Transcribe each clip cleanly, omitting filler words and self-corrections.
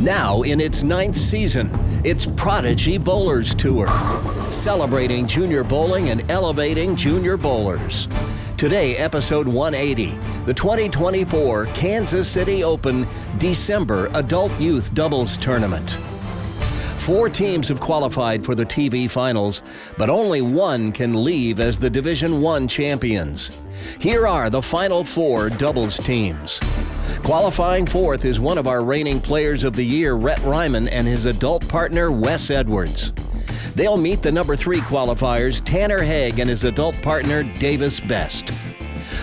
Now in its 9th season, it's Prodigy Bowlers Tour, celebrating junior bowling and elevating junior bowlers. Today, episode 180, the 2024 Kansas City Open December Adult Youth Doubles Tournament. 4 teams have qualified for the TV finals, but only one can leave as the Division I champions. Here are the final 4 doubles teams. Qualifying fourth is one of our reigning players of the year, Rhett Ryman, and his adult partner, Wes Edwards. They'll meet the number 3 qualifiers, Tanner Haig and his adult partner, Davis Best.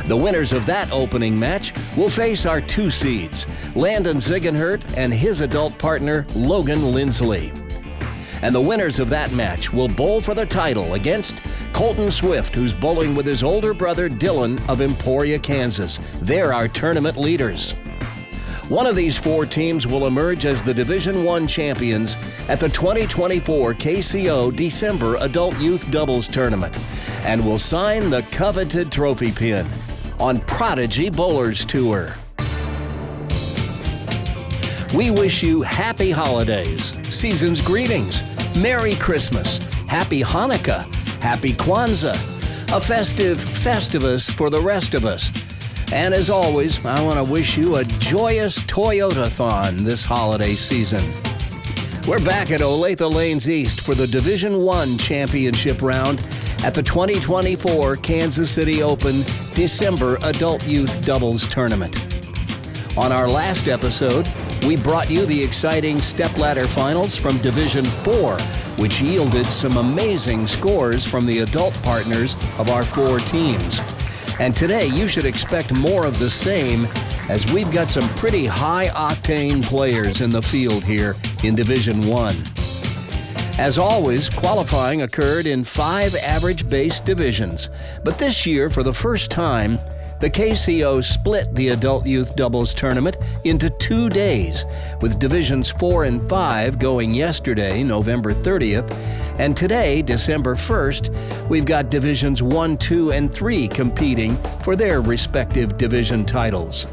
The winners of that opening match will face our 2 seeds, Landon Ziegenhurt and his adult partner, Logan Lindsley. And the winners of that match will bowl for the title against Colton Swift, who's bowling with his older brother, Dylan, of Emporia, Kansas. They're our tournament leaders. One of these 4 teams will emerge as the Division I champions at the 2024 KCO December Adult Youth Doubles Tournament and will sign the coveted trophy pin on Prodigy Bowlers Tour. We wish you happy holidays, season's greetings, Merry Christmas, Happy Hanukkah, Happy Kwanzaa, a festive Festivus for the rest of us. And as always, I want to wish you a joyous Toyota-thon this holiday season. We're back at Olathe Lanes East for the Division I Championship round at the 2024 Kansas City Open December Adult Youth Doubles Tournament. On our last episode, we brought you the exciting stepladder finals from Division IV, which yielded some amazing scores from the adult partners of our 4 teams. And today, you should expect more of the same, as we've got some pretty high-octane players in the field here in Division I. As always, qualifying occurred in 5 average-based divisions. But this year, for the first time, the KCO split the Adult Youth Doubles Tournament into 2 days, with Divisions 4 and 5 going yesterday, November 30th, and today, December 1st, we've got Divisions 1, 2, and 3 competing for their respective division titles.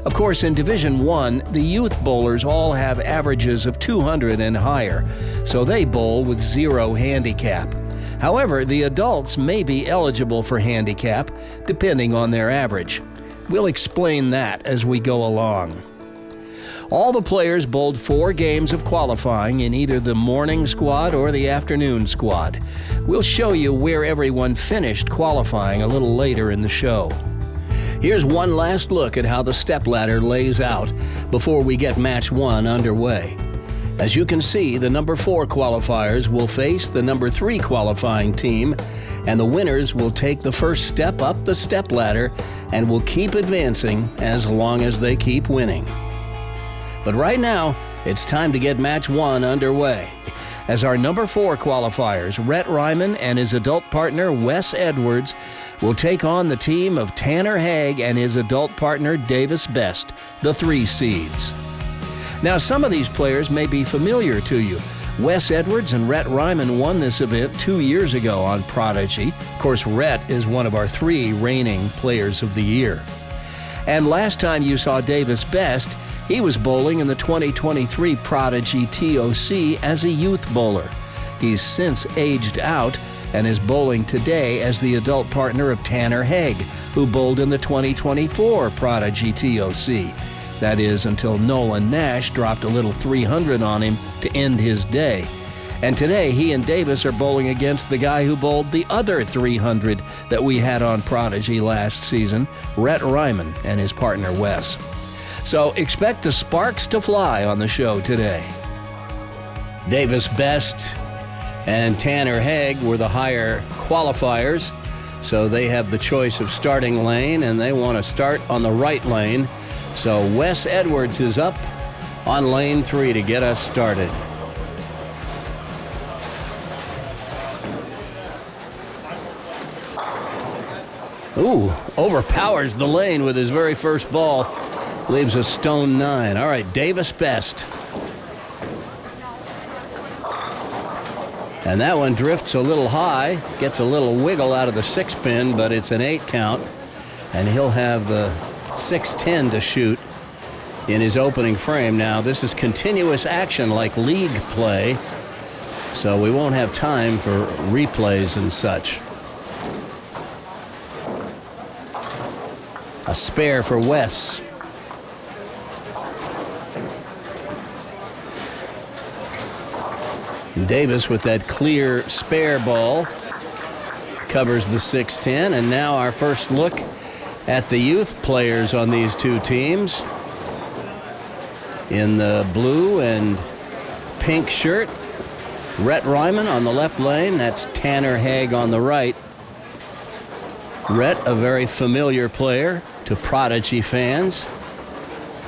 Of course, in Division 1, the youth bowlers all have averages of 200 and higher, so they bowl with 0 handicap. However, the adults may be eligible for handicap, depending on their average. We'll explain that as we go along. All the players bowled 4 games of qualifying in either the morning squad or the afternoon squad. We'll show you where everyone finished qualifying a little later in the show. Here's one last look at how the stepladder lays out before we get Match 1 underway. As you can see, the number 4 qualifiers will face the number 3 qualifying team, and the winners will take the first step up the stepladder and will keep advancing as long as they keep winning. But right now, it's time to get Match 1 underway, as our number 4 qualifiers, Rhett Ryman and his adult partner, Wes Edwards, will take on the team of Tanner Haig and his adult partner, Davis Best, the 3 seeds. Now, some of these players may be familiar to you. Wes Edwards and Rhett Ryman won this event 2 years ago on Prodigy. Of course, Rhett is one of our 3 reigning players of the year. And last time you saw Davis Best, he was bowling in the 2023 Prodigy TOC as a youth bowler. He's since aged out and is bowling today as the adult partner of Tanner Haig, who bowled in the 2024 Prodigy TOC. That is, until Nolan Nash dropped a little 300 on him to end his day. And today, he and Davis are bowling against the guy who bowled the other 300 that we had on Prodigy last season, Rhett Ryman and his partner Wes. So expect the sparks to fly on the show today. Davis Best and Tanner Haig were the higher qualifiers, so they have the choice of starting lane, and they want to start on the right lane. So Wes Edwards is up on lane 3 to get us started. Ooh, overpowers the lane with his very first ball. Leaves a stone 9. All right, Davis Best. And that one drifts a little high, gets a little wiggle out of the 6-pin, but it's an 8 count. And he'll have the 6-10 to shoot in his opening frame. Now, this is continuous action like league play, so we won't have time for replays and such. A spare for Wes. And Davis with that clear spare ball covers the 6-10. And now our first look at the youth players on these two teams. In the blue and pink shirt, Rhett Ryman on the left lane. That's Tanner Haig on the right. Rhett, a very familiar player to Prodigy fans.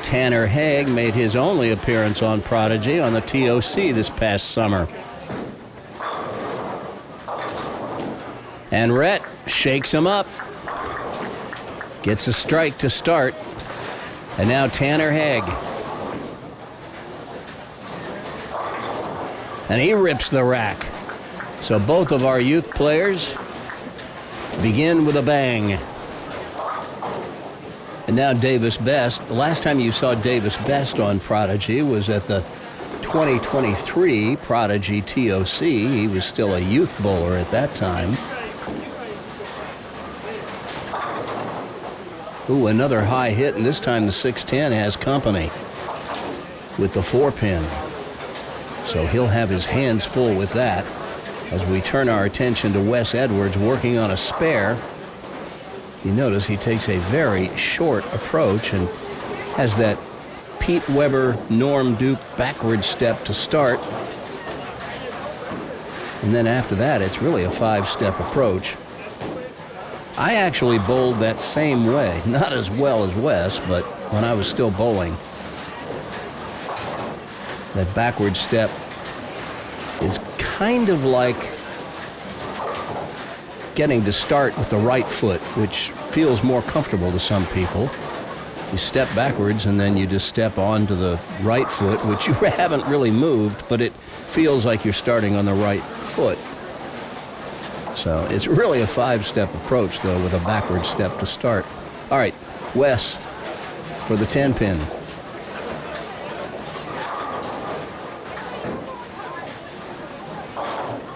Tanner Haig made his only appearance on Prodigy on the TOC this past summer. And Rhett shakes him up. Gets a strike to start. And now Tanner Haig. And he rips the rack. So both of our youth players begin with a bang. And now Davis Best. The last time you saw Davis Best on Prodigy was at the 2023 Prodigy TOC. He was still a youth bowler at that time. Ooh, another high hit, and this time the 6-10 has company with the 4-pin. So he'll have his hands full with that as we turn our attention to Wes Edwards working on a spare. You notice he takes a very short approach and has that Pete Weber, Norm Duke backward step to start. And then after that, it's really a 5-step approach. I actually bowled that same way, not as well as Wes, but when I was still bowling. That backward step is kind of like getting to start with the right foot, which feels more comfortable to some people. You step backwards and then you just step onto the right foot, which you haven't really moved, but it feels like you're starting on the right foot. So it's really a 5-step approach, though, with a backward step to start. All right, Wes for the 10-pin.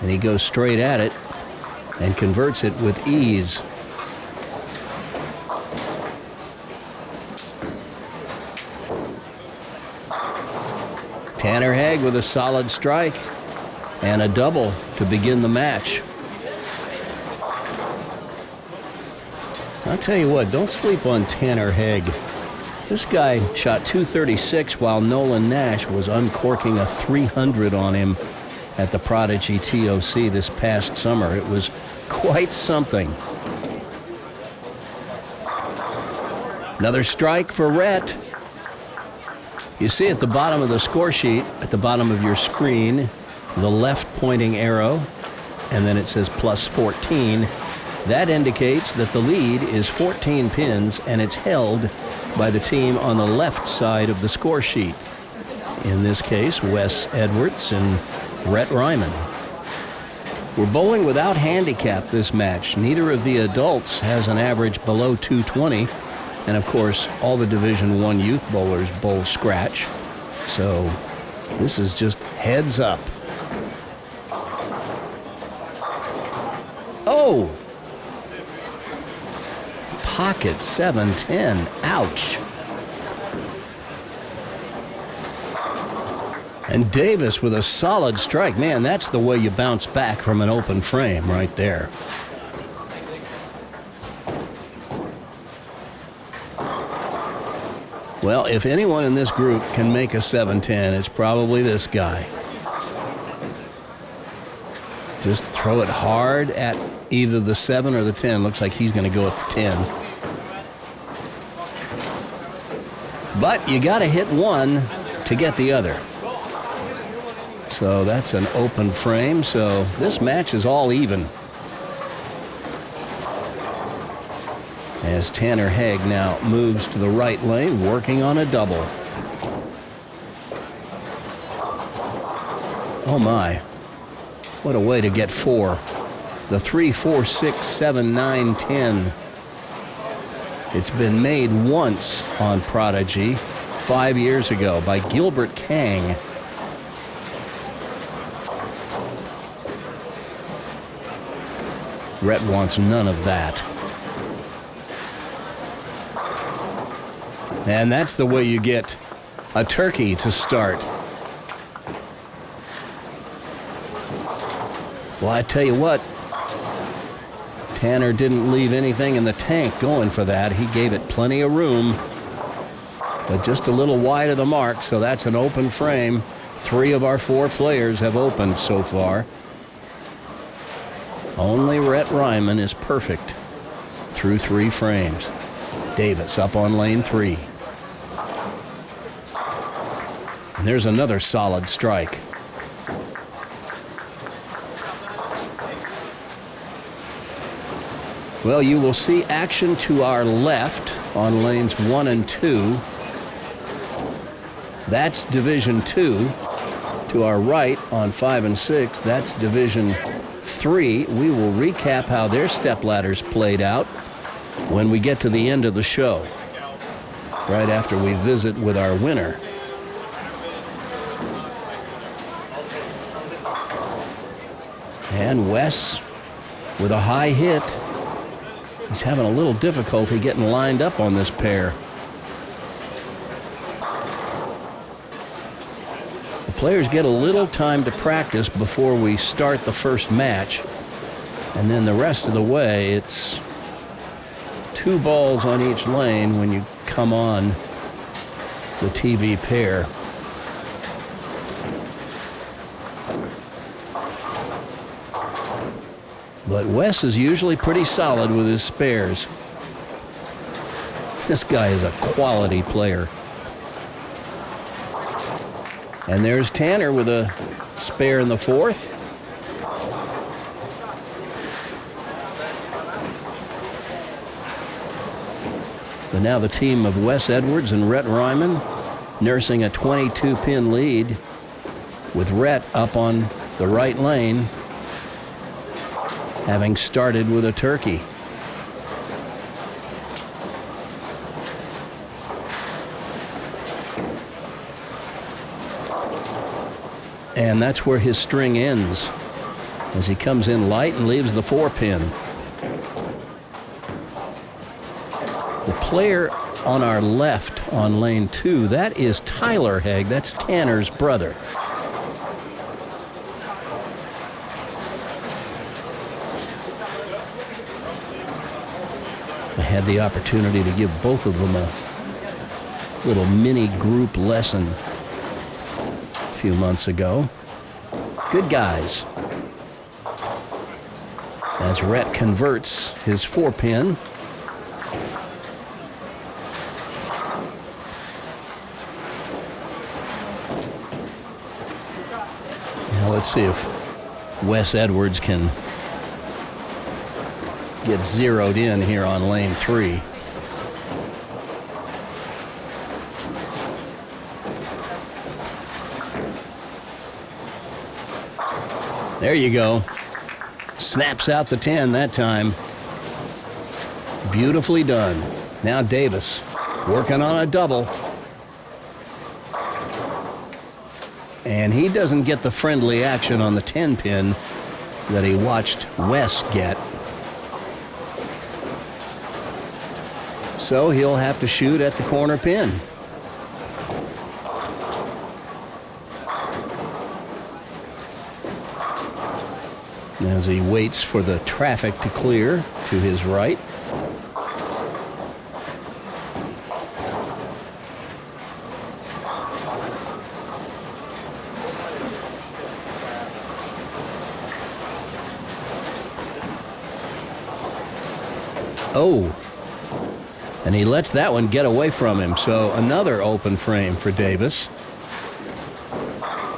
And he goes straight at it and converts it with ease. Tanner Haig with a solid strike and a double to begin the match. I'll tell you what, don't sleep on Tanner Haig. This guy shot 236 while Nolan Nash was uncorking a 300 on him at the Prodigy TOC this past summer. It was quite something. Another strike for Rhett. You see at the bottom of the score sheet, at the bottom of your screen, the left pointing arrow, and then it says plus 14. That indicates that the lead is 14 pins, and it's held by the team on the left side of the score sheet. In this case, Wes Edwards and Rhett Ryman. We're bowling without handicap this match. Neither of the adults has an average below 220. And of course, all the Division I youth bowlers bowl scratch. So this is just heads up. Oh! Pocket 7-10. Ouch. And Davis with a solid strike. Man, that's the way you bounce back from an open frame right there. Well, if anyone in this group can make a 7-10, it's probably this guy. Just throw it hard at either the 7 or the 10. Looks like he's going to go at the 10. But you got to hit one to get the other. So that's an open frame. So this match is all even. as Tanner Haig now moves to the right lane, working on a double. Oh my, what a way to get 4. The 3, 4, 6, 7, 9, 10. It's been made once on Prodigy 5 years ago by Gilbert Kang. Rhett wants none of that. And that's the way you get a turkey to start. Well, I tell you what, Tanner didn't leave anything in the tank going for that. He gave it plenty of room, but just a little wide of the mark, so that's an open frame. 3 of our 4 players have opened so far. Only Rhett Ryman is perfect through 3 frames. Davis up on lane 3. And there's another solid strike. Well, you will see action to our left on lanes 1 and 2. That's Division 2. To our right on 5 and 6, that's Division 3. We will recap how their stepladders played out when we get to the end of the show, right after we visit with our winner. And Wes with a high hit. He's having a little difficulty getting lined up on this pair. The players get a little time to practice before we start the first match. And then the rest of the way, it's 2 balls on each lane when you come on the TV pair. But Wes is usually pretty solid with his spares. This guy is a quality player. And there's Tanner with a spare in the 4th. But now the team of Wes Edwards and Rhett Ryman nursing a 22-pin lead with Rhett up on the right lane, having started with a turkey. And that's where his string ends, as he comes in light and leaves the 4-pin. The player on our left on lane 2, that is Tyler Haig. That's Tanner's brother. I had the opportunity to give both of them a little mini group lesson a few months ago. Good guys. As Rhett converts his 4-pin. Now let's see if Wes Edwards can get zeroed in here on lane 3. There you go. Snaps out the 10 that time. Beautifully done. Now Davis working on a double. And he doesn't get the friendly action on the 10-pin that he watched Wes get. So he'll have to shoot at the corner pin. As he waits for the traffic to clear to his right. Oh, and he lets that one get away from him. So another open frame for Davis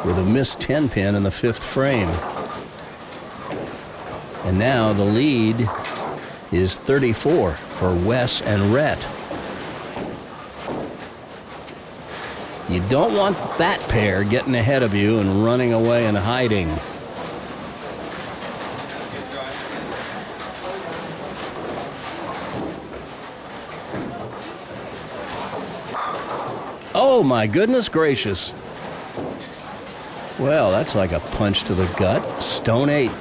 with a missed 10-pin in the 5th frame. And now the lead is 34 for Wes and Rhett. You don't want that pair getting ahead of you and running away and hiding. Oh, my goodness gracious. Well, that's like a punch to the gut. Stone 8.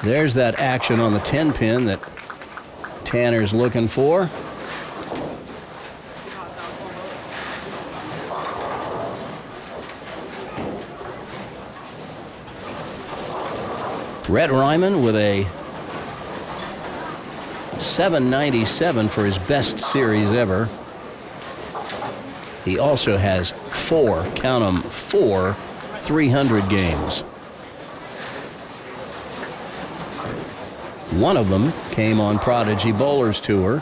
There's that action on the 10-pin that Tanner's looking for. Rhett Ryman with a 797 for his best series ever. He also has 4, count them, 4 300 games. One of them came on Prodigy Bowlers Tour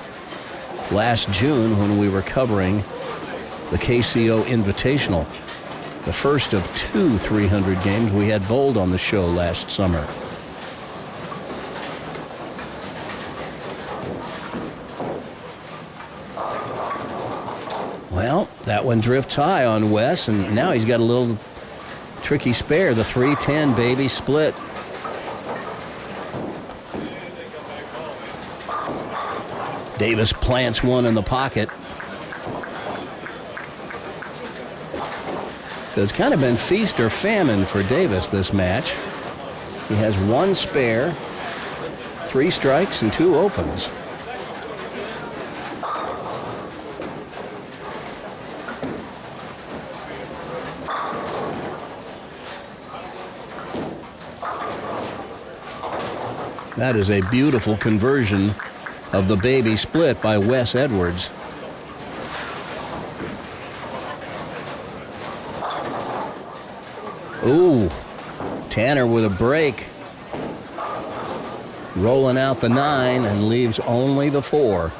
last June when we were covering the KCO Invitational, the first of 2 300 games we had bowled on the show last summer. Well, that one drifts high on Wes, and now he's got a little tricky spare, the 310 baby split. Davis plants one in the pocket. So it's kind of been feast or famine for Davis this match. He has 1 spare, 3 strikes, and 2 opens. That is a beautiful conversion of the baby split by Wes Edwards. Ooh, Tanner with a break. Rolling out the 9 and leaves only the 4.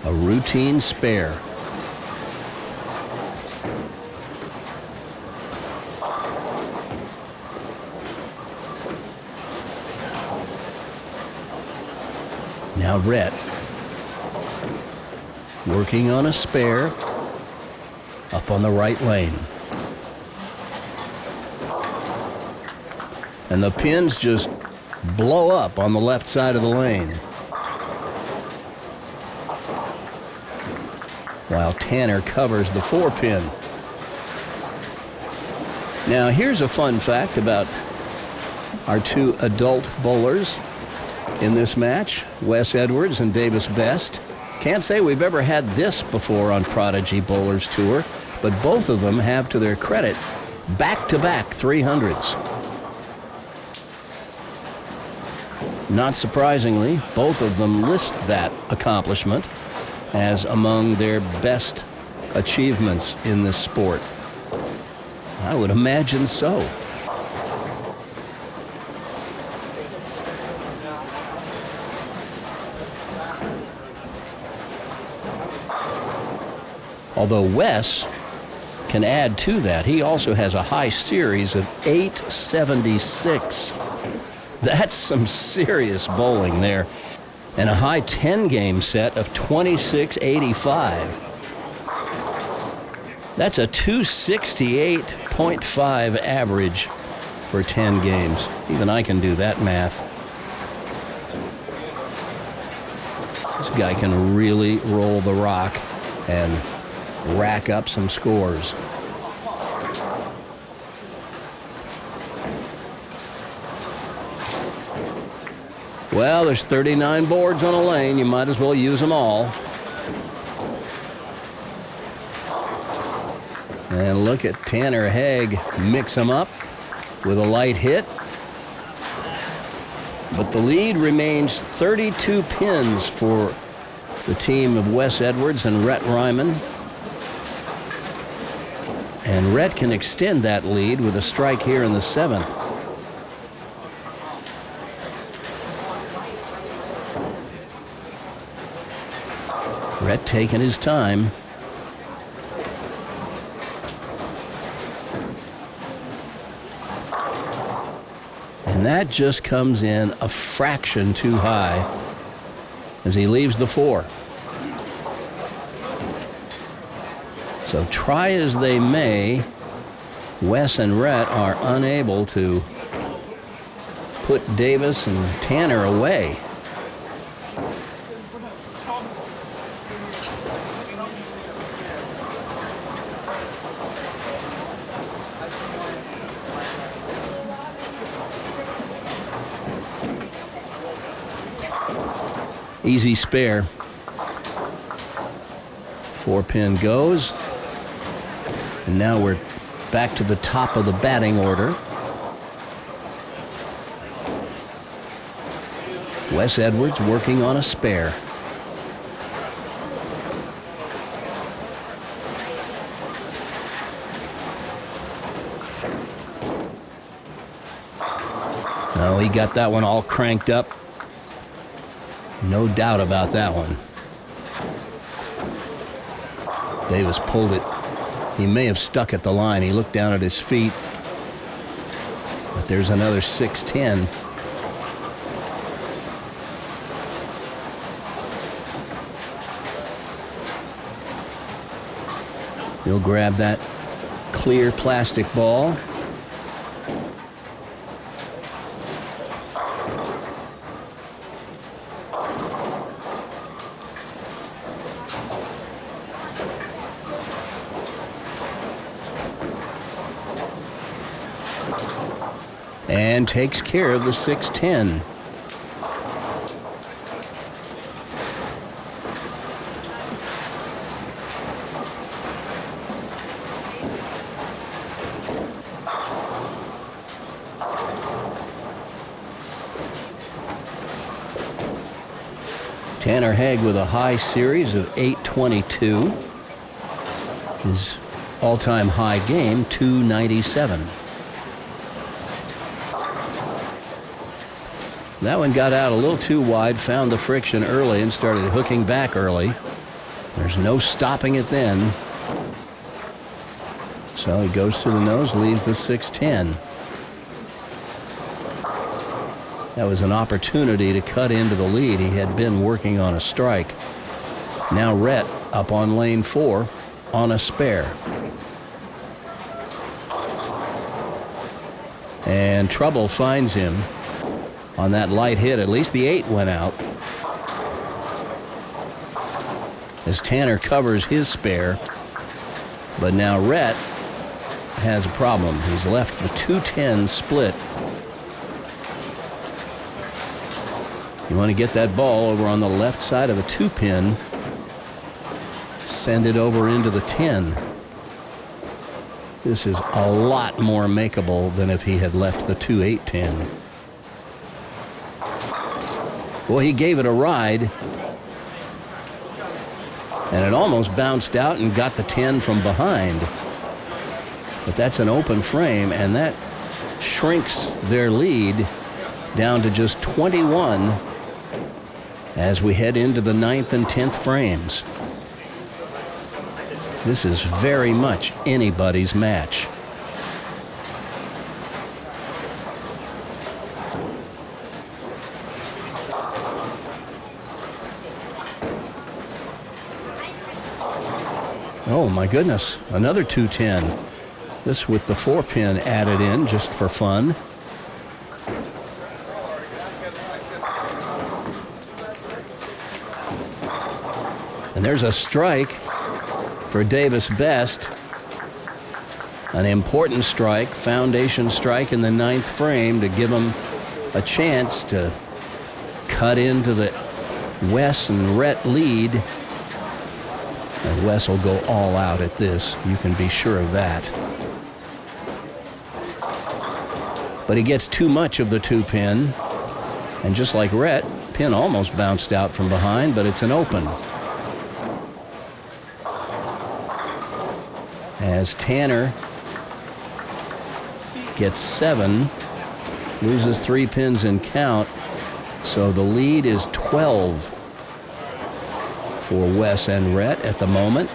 A routine spare. Now Rhett working on a spare up on the right lane. And the pins just blow up on the left side of the lane. While Tanner covers the 4-pin. Now here's a fun fact about our 2 adult bowlers in this match, Wes Edwards and Davis Best. Can't say we've ever had this before on Prodigy Bowlers Tour, but both of them have, to their credit, back-to-back 300s. Not surprisingly, both of them list that accomplishment as among their best achievements in this sport. I would imagine so. Although Wes can add to that, he also has a high series of 876. That's some serious bowling there. And a high 10-game set of 2685. That's a 268.5 average for 10 games. Even I can do that math. This guy can really roll the rock and rack up some scores. Well, there's 39 boards on a lane. You might as well use them all. And look at Tanner Haig mix them up with a light hit. But the lead remains 32 pins for the team of Wes Edwards and Rhett Ryman. And Rhett can extend that lead with a strike here in the 7th. Rhett taking his time. And that just comes in a fraction too high as he leaves the 4. So try as they may, Wes and Rhett are unable to put Davis and Tanner away. Easy spare. 4-pin goes. And now we're back to the top of the batting order. Wes Edwards working on a spare. No, he got that one all cranked up. No doubt about that one. Davis pulled it. He may have stuck at the line. He looked down at his feet. But there's another 6-10. He'll grab that clear plastic ball. And takes care of the 6-10. Tanner Hague with a high series of 822. His all-time high game, 297. That one got out a little too wide, found the friction early and started hooking back early. There's no stopping it then. So he goes to the nose, leaves the 6-10. That was an opportunity to cut into the lead. He had been working on a strike. Now Rhett up on lane 4 on a spare. And trouble finds him on that light hit. At least the 8 went out. As Tanner covers his spare. But now Rhett has a problem. He's left the 2-10 split. You want to get that ball over on the left side of the 2-pin. Send it over into the 10. This is a lot more makeable than if he had left the 2-8 pin. Boy, he gave it a ride. And it almost bounced out and got the 10 from behind. But that's an open frame, and that shrinks their lead down to just 21 as we head into the 9th and 10th frames. This is very much anybody's match. Oh my goodness, another 2-10. This with the 4-pin added in just for fun. And there's a strike for Davis Best. An important strike, foundation strike in the 9th frame to give him a chance to cut into the Wes and Rhett lead. And Wes will go all out at this. You can be sure of that. But he gets too much of the 2-pin. And just like Rhett, pin almost bounced out from behind, but it's an open. As Tanner gets 7, loses 3 pins in count. So the lead is 12 for Wes and Rhett at the moment.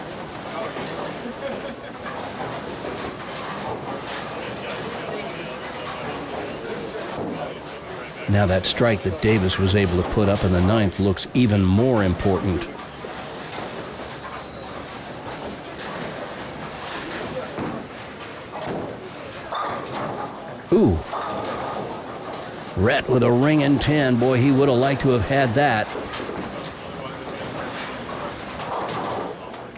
Now that strike that Davis was able to put up in the ninth looks even more important. Ooh. Rhett with a ringing 10. Boy, he would have liked to have had that.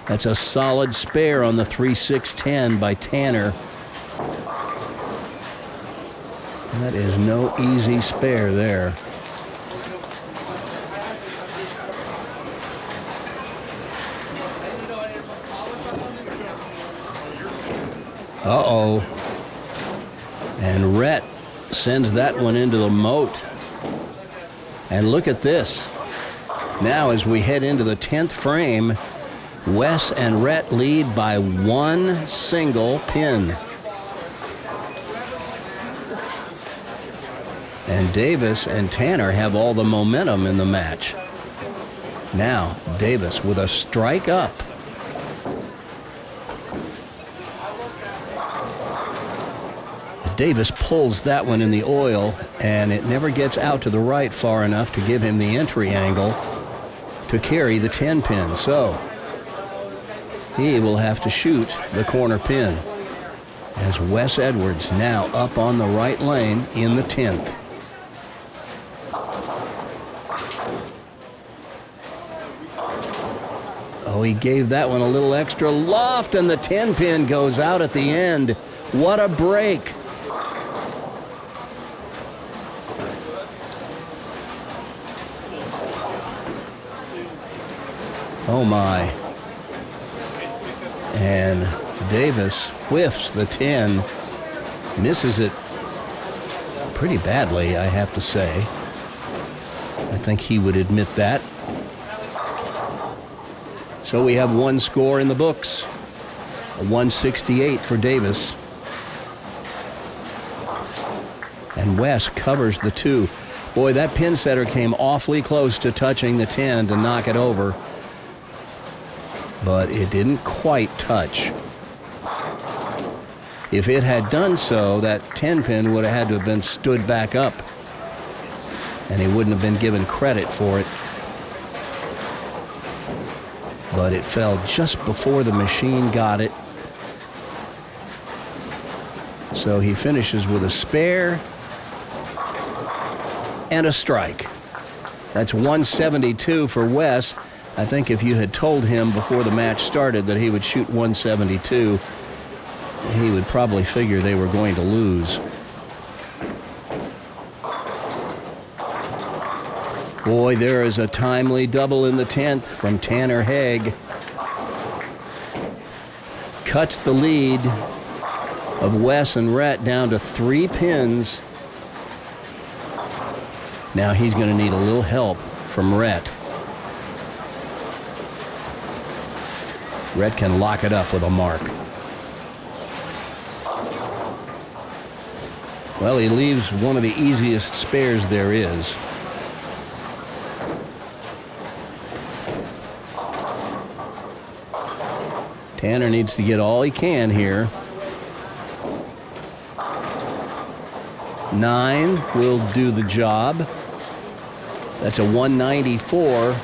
That's a solid spare on the 3-6-10 by Tanner. That is no easy spare there. Uh-oh. And Rhett sends that one into the moat. And look at this. Now as we head into the 10th frame, Wes and Rhett lead by one single pin. And Davis and Tanner have all the momentum in the match. Now Davis with a strike up. Davis pulls that one in the oil, and it never gets out to the right far enough to give him the entry angle to carry the 10 pin. So he will have to shoot the corner pin as Wes Edwards now up on the right lane in the 10th. Oh, he gave that one a little extra loft, and the 10 pin goes out at the end. What a break. Oh my. And Davis whiffs the 10, misses it pretty badly, I have to say. I think he would admit that. So we have one score in the books, a 168 for Davis. And Wes covers the 2. Boy, that pin setter came awfully close to touching the 10 to knock it over, but it didn't quite touch. If it had done so, that 10 pin would have had to have been stood back up, and he wouldn't have been given credit for it. But it fell just before the machine got it. So he finishes with a spare and a strike. That's 172 for Wes. I think if you had told him before the match started that he would shoot 172, he would probably figure they were going to lose. Boy, there is a timely double in the 10th from Tanner Haig. Cuts the lead of Wes and Rhett down to 3 pins. Now he's going to need a little help from Rhett. Rhett can lock it up with a mark. Well, he leaves one of the easiest spares there is. Tanner needs to get all he can here. 9 will do the job. That's a 194.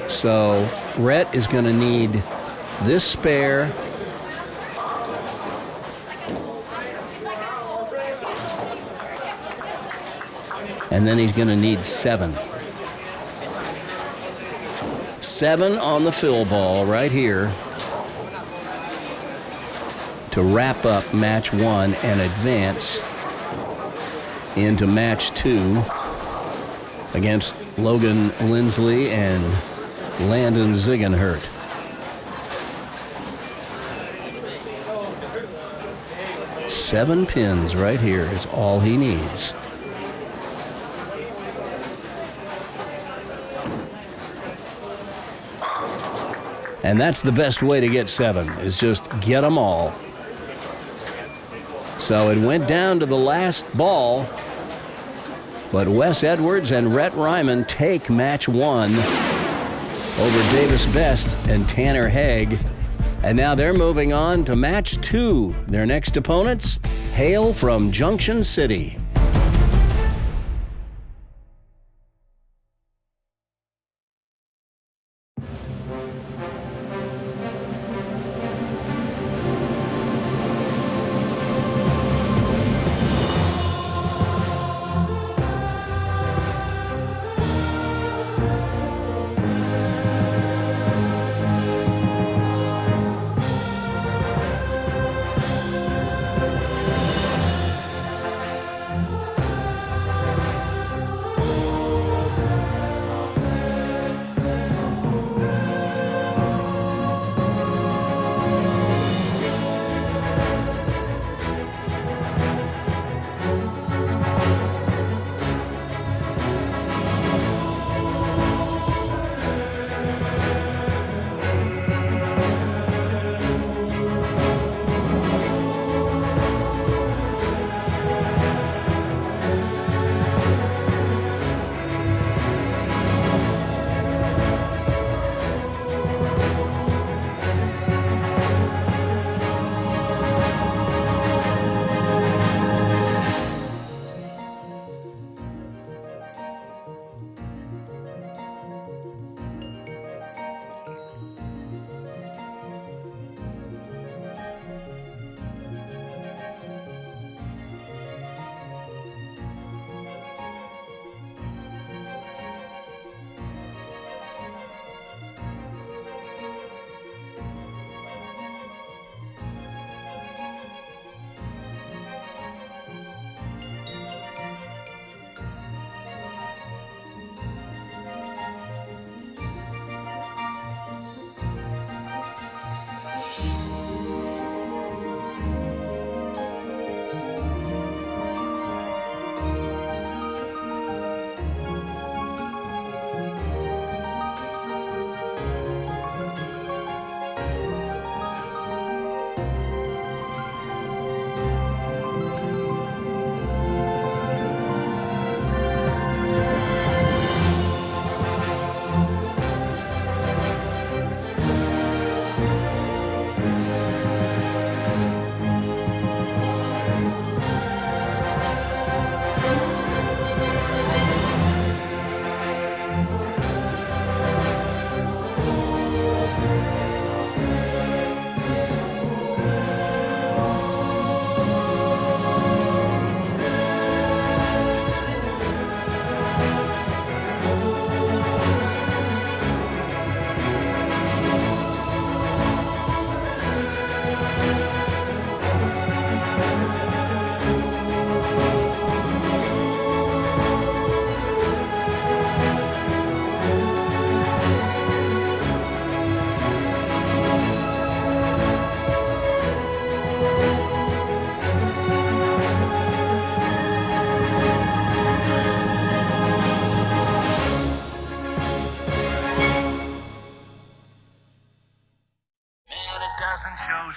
So Rhett is going to need this spare. And then he's going to need 7. 7 on the fill ball right here to wrap up match 1 and advance into match 2 against Logan Lindsley and Landon Ziegenhurt. Seven pins right here is all he needs. And that's the best way to get 7, is just get them all. So it went down to the last ball, but Wes Edwards and Rhett Ryman take match 1 over Davis Best and Tanner Haig. And now they're moving on to match 2. Their next opponents hail from Junction City.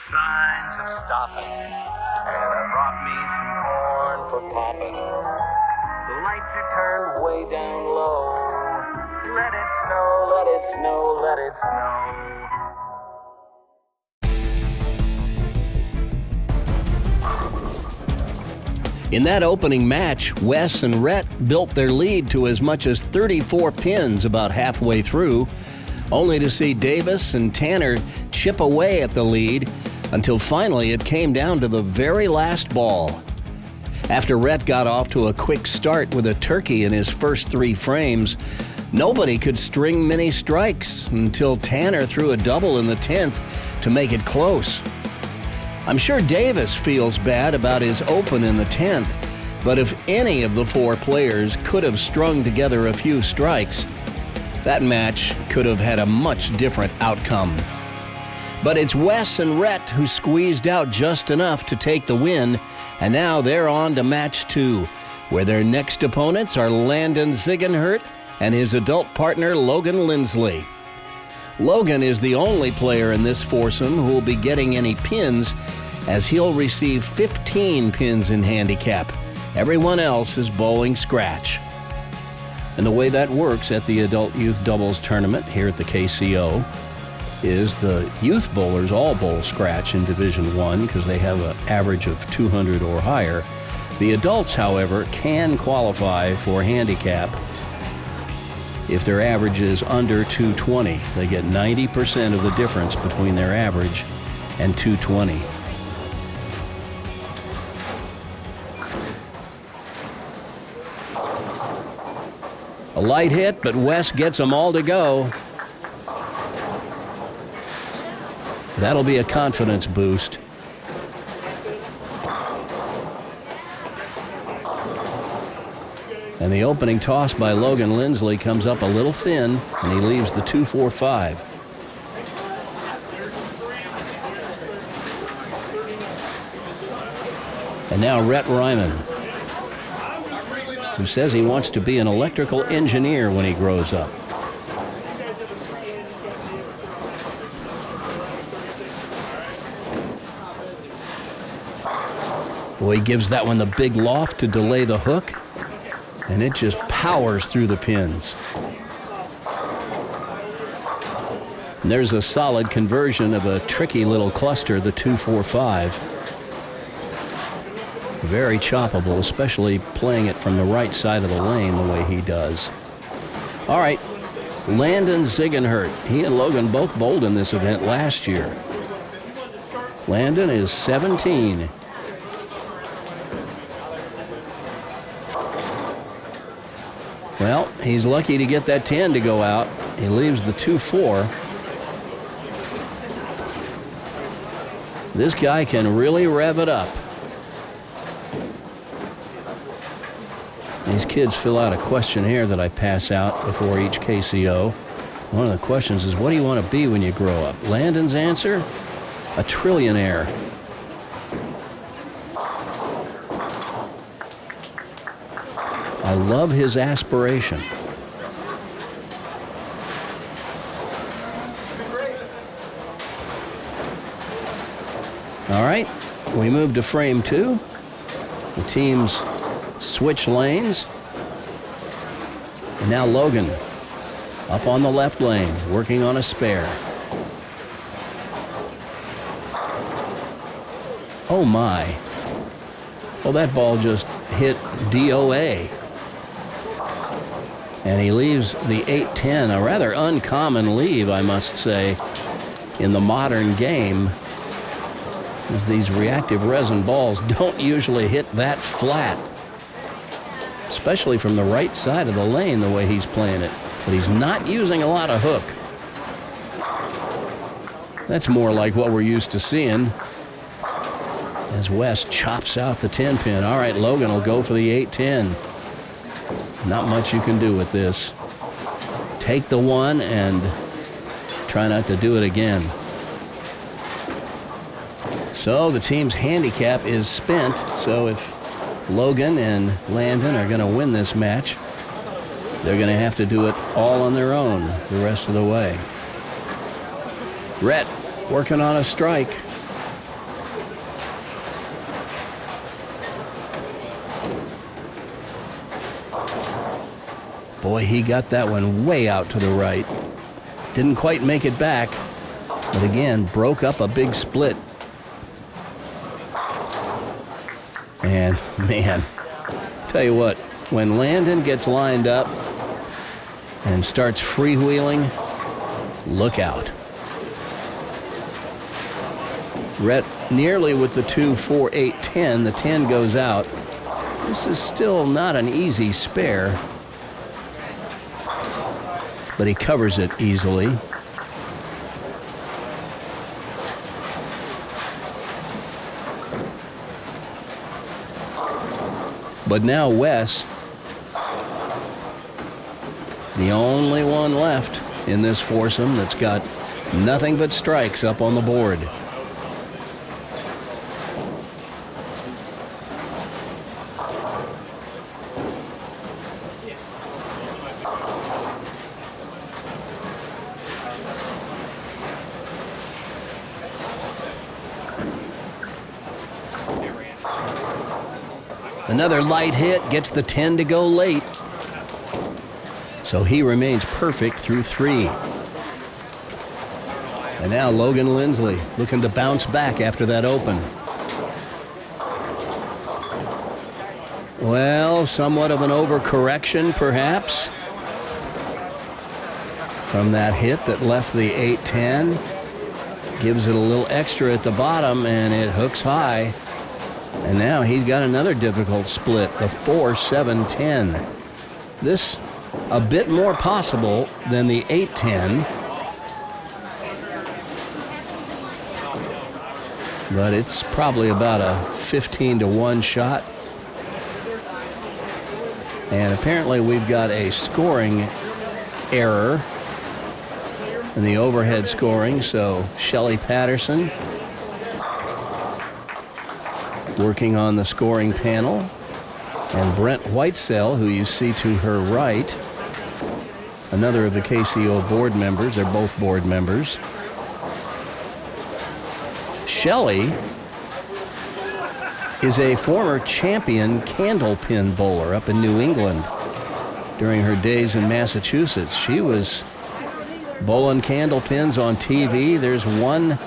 signs of stopping, and I brought me some corn for popping. The lights are turned way down low. Let it snow, let it snow, let it snow. In that opening match, Wes and Rhett built their lead to as much as 34 pins about halfway through, only to see Davis and Tanner chip away at the lead until finally it came down to the very last ball. After Rhett got off to a quick start with a turkey in his first 3 frames, nobody could string many strikes until Tanner threw a double in the 10th to make it close. I'm sure Davis feels bad about his open in the 10th, but if any of the 4 players could have strung together a few strikes, that match could have had a much different outcome. But it's Wes and Rhett who squeezed out just enough to take the win, and now they're on to match 2, where their next opponents are Landon Ziegenhurt and his adult partner Logan Lindsley. Logan is the only player in this foursome who will be getting any pins, as he'll receive 15 pins in handicap. Everyone else is bowling scratch. And the way that works at the Adult Youth Doubles Tournament here at the KCO is the youth bowlers all bowl scratch in Division 1 because they have an average of 200 or higher. The adults, however, can qualify for handicap if their average is under 220. They get 90% of the difference between their average and 220. A light hit, but Wes gets them all to go. That'll be a confidence boost. And the opening toss by Logan Lindsley comes up a little thin, and he leaves the 2-4-5. And now Rhett Ryman, who says he wants to be an electrical engineer when he grows up. Boy, he gives that one the big loft to delay the hook, and it just powers through the pins. And there's a solid conversion of a tricky little cluster, the 2-4-5. Very choppable, especially playing it from the right side of the lane the way he does. All right, Landon Ziegenhurt. He and Logan both bowled in this event last year. Landon is 17. Well, he's lucky to get that 10 to go out. He leaves the 2-4. This guy can really rev it up. These kids fill out a questionnaire that I pass out before each KCO. One of the questions is, what do you want to be when you grow up? Landon's answer? A trillionaire. I love his aspiration. All right, we move to frame 2. The teams switch lanes. And now Logan up on the left lane, working on a spare. Oh my. Well, that ball just hit DOA. And he leaves the 8-10, a rather uncommon leave, I must say, in the modern game, as these reactive resin balls don't usually hit that flat, especially from the right side of the lane the way he's playing it. But he's not using a lot of hook. That's more like what we're used to seeing as Wes chops out the 10-pin. All right, Logan will go for the 8-10. Not much you can do with this. Take the 1 and try not to do it again. So the team's handicap is spent. So if Logan and Landon are going to win this match, they're going to have to do it all on their own the rest of the way. Rhett working on a strike. Boy, he got that one way out to the right. Didn't quite make it back, but again, broke up a big split. And, man, tell you what, when Landon gets lined up and starts freewheeling, look out. Rhett nearly with the 2, 4, 8, 10. The 10 goes out. This is still not an easy spare, but he covers it easily. But now Wes, the only one left in this foursome that's got nothing but strikes up on the board. Another light hit gets the 10 to go late. So he remains perfect through 3. And now Logan Lindsley looking to bounce back after that open. Well, somewhat of an overcorrection, perhaps, from that hit that left the 8-10. Gives it a little extra at the bottom, and it hooks high. And now he's got another difficult split, the 4-7-10. This a bit more possible than the 8-10. But it's probably about a 15-1 shot. And apparently we've got a scoring error in the overhead scoring, so Shelley Patterson working on the scoring panel, and Brent Whitesell, who you see to her right, another of the KCO board members. They're both board members. Shelley is a former champion candlepin bowler up in New England during her days in Massachusetts. She was bowling candlepins on TV. There's one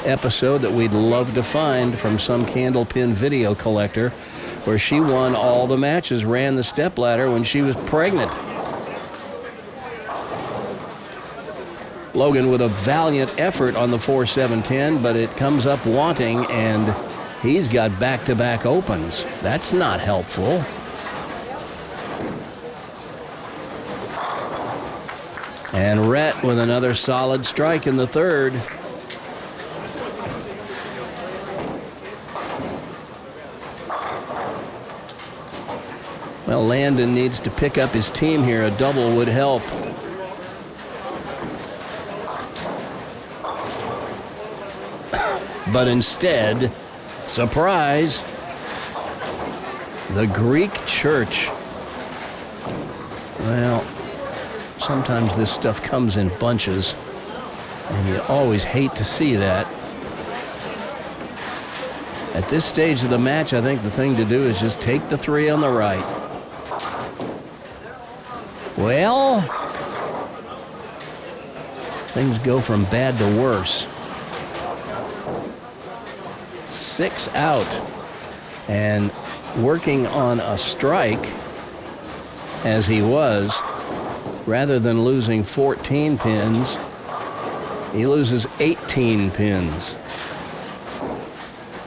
episode that we'd love to find from some candlepin video collector where she won all the matches, ran the stepladder when she was pregnant. Logan with a valiant effort on the 4-7-10, but it comes up wanting, and he's got back-to-back opens. That's not helpful. And Rhett with another solid strike in the third. Well, Landon needs to pick up his team here. A double would help. But instead, surprise, the Greek church. Well, sometimes this stuff comes in bunches, and you always hate to see that. At this stage of the match, I think the thing to do is just take the 3 on the right. Well, things go from bad to worse. 6 out, and working on a strike as he was, rather than losing 14 pins, he loses 18 pins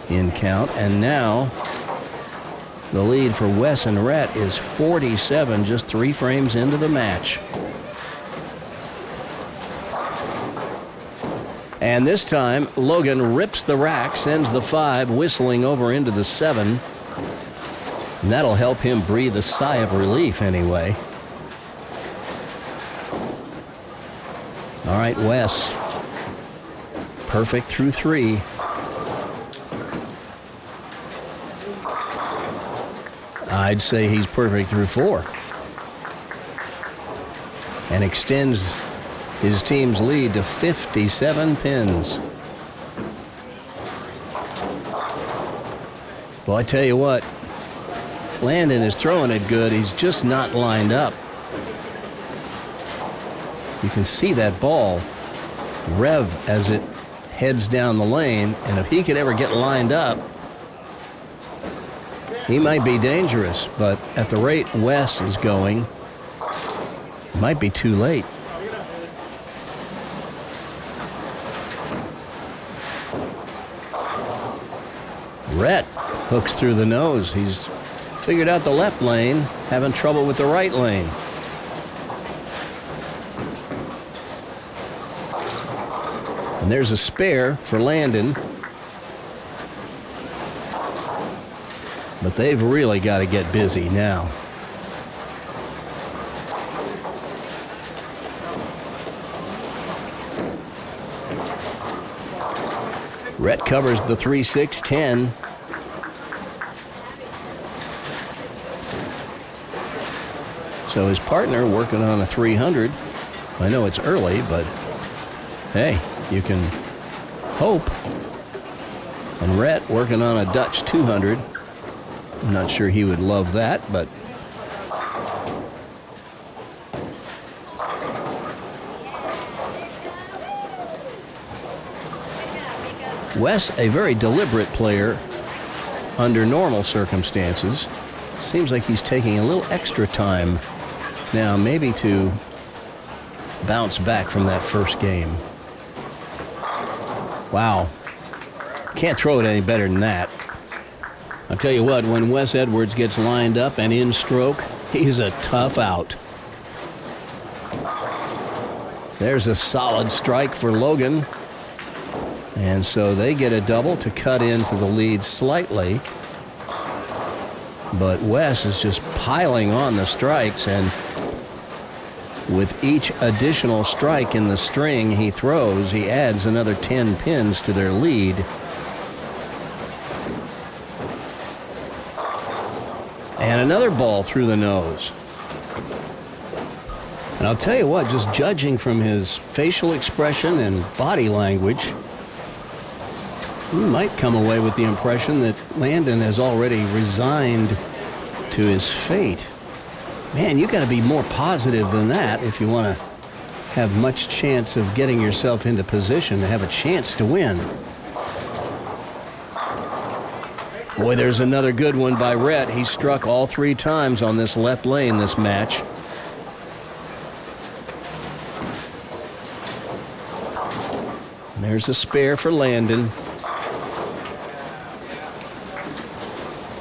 in count. And now the lead for Wes and Rhett is 47, just 3 frames into the match. And this time, Logan rips the rack, sends the 5 whistling over into the 7. And that'll help him breathe a sigh of relief anyway. All right, Wes. Perfect through 3. I'd say he's perfect through 4. And extends his team's lead to 57 pins. Well, I tell you what, Landon is throwing it good. He's just not lined up. You can see that ball rev as it heads down the lane, and if he could ever get lined up, he might be dangerous. But at the rate Wes is going, it might be too late. Rhett hooks through the nose. He's figured out the left lane, having trouble with the right lane. And there's a spare for Landon. But they've really got to get busy now. Rhett covers the 3-6-10. So his partner working on a 300. I know it's early, but hey, you can hope. And Rhett working on a Dutch 200. I'm not sure he would love that, but Wes, a very deliberate player under normal circumstances. Seems like he's taking a little extra time now, maybe to bounce back from that first game. Wow. Can't throw it any better than that. I'll tell you what, when Wes Edwards gets lined up and in stroke, he's a tough out. There's a solid strike for Logan. And so they get a double to cut into the lead slightly. But Wes is just piling on the strikes, and with each additional strike in the string he throws, he adds another 10 pins to their lead. And another ball through the nose. And I'll tell you what, just judging from his facial expression and body language, you might come away with the impression that Landon has already resigned to his fate. Man, you got to be more positive than that if you want to have much chance of getting yourself into position to have a chance to win. Boy, there's another good one by Rhett. He struck all 3 times on this left lane this match. And there's a spare for Landon.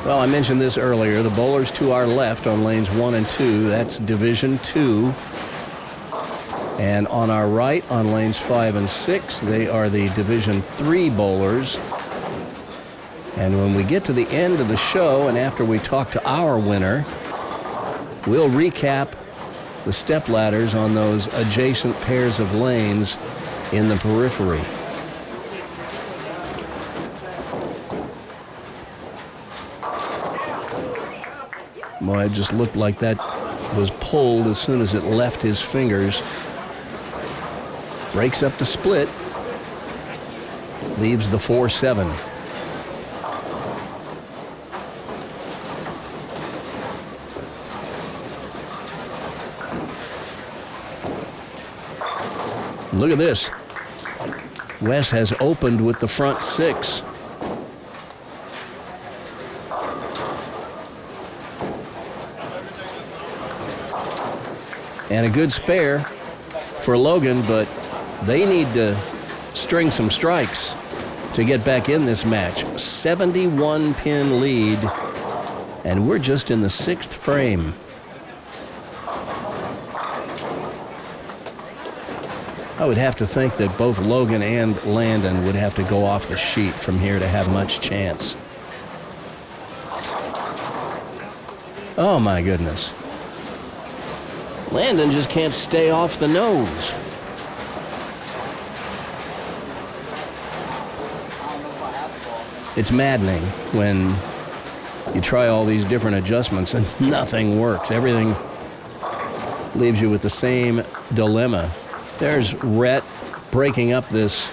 Well, I mentioned this earlier. The bowlers to our left on lanes 1 and 2, that's Division 2. And on our right on lanes 5 and 6, they are the Division 3 bowlers. And when we get to the end of the show and after we talk to our winner, we'll recap the stepladders on those adjacent pairs of lanes in the periphery. Well, it just looked like that was pulled as soon as it left his fingers. Breaks up the split. Leaves the 4-7. Look at this. Wes has opened with the front 6. And a good spare for Logan, but they need to string some strikes to get back in this match. 71-pin lead, and we're just in the 6th frame. I would have to think that both Logan and Landon would have to go off the sheet from here to have much chance. Oh, my goodness. Landon just can't stay off the nose. It's maddening when you try all these different adjustments and nothing works. Everything leaves you with the same dilemma. There's Rhett breaking up this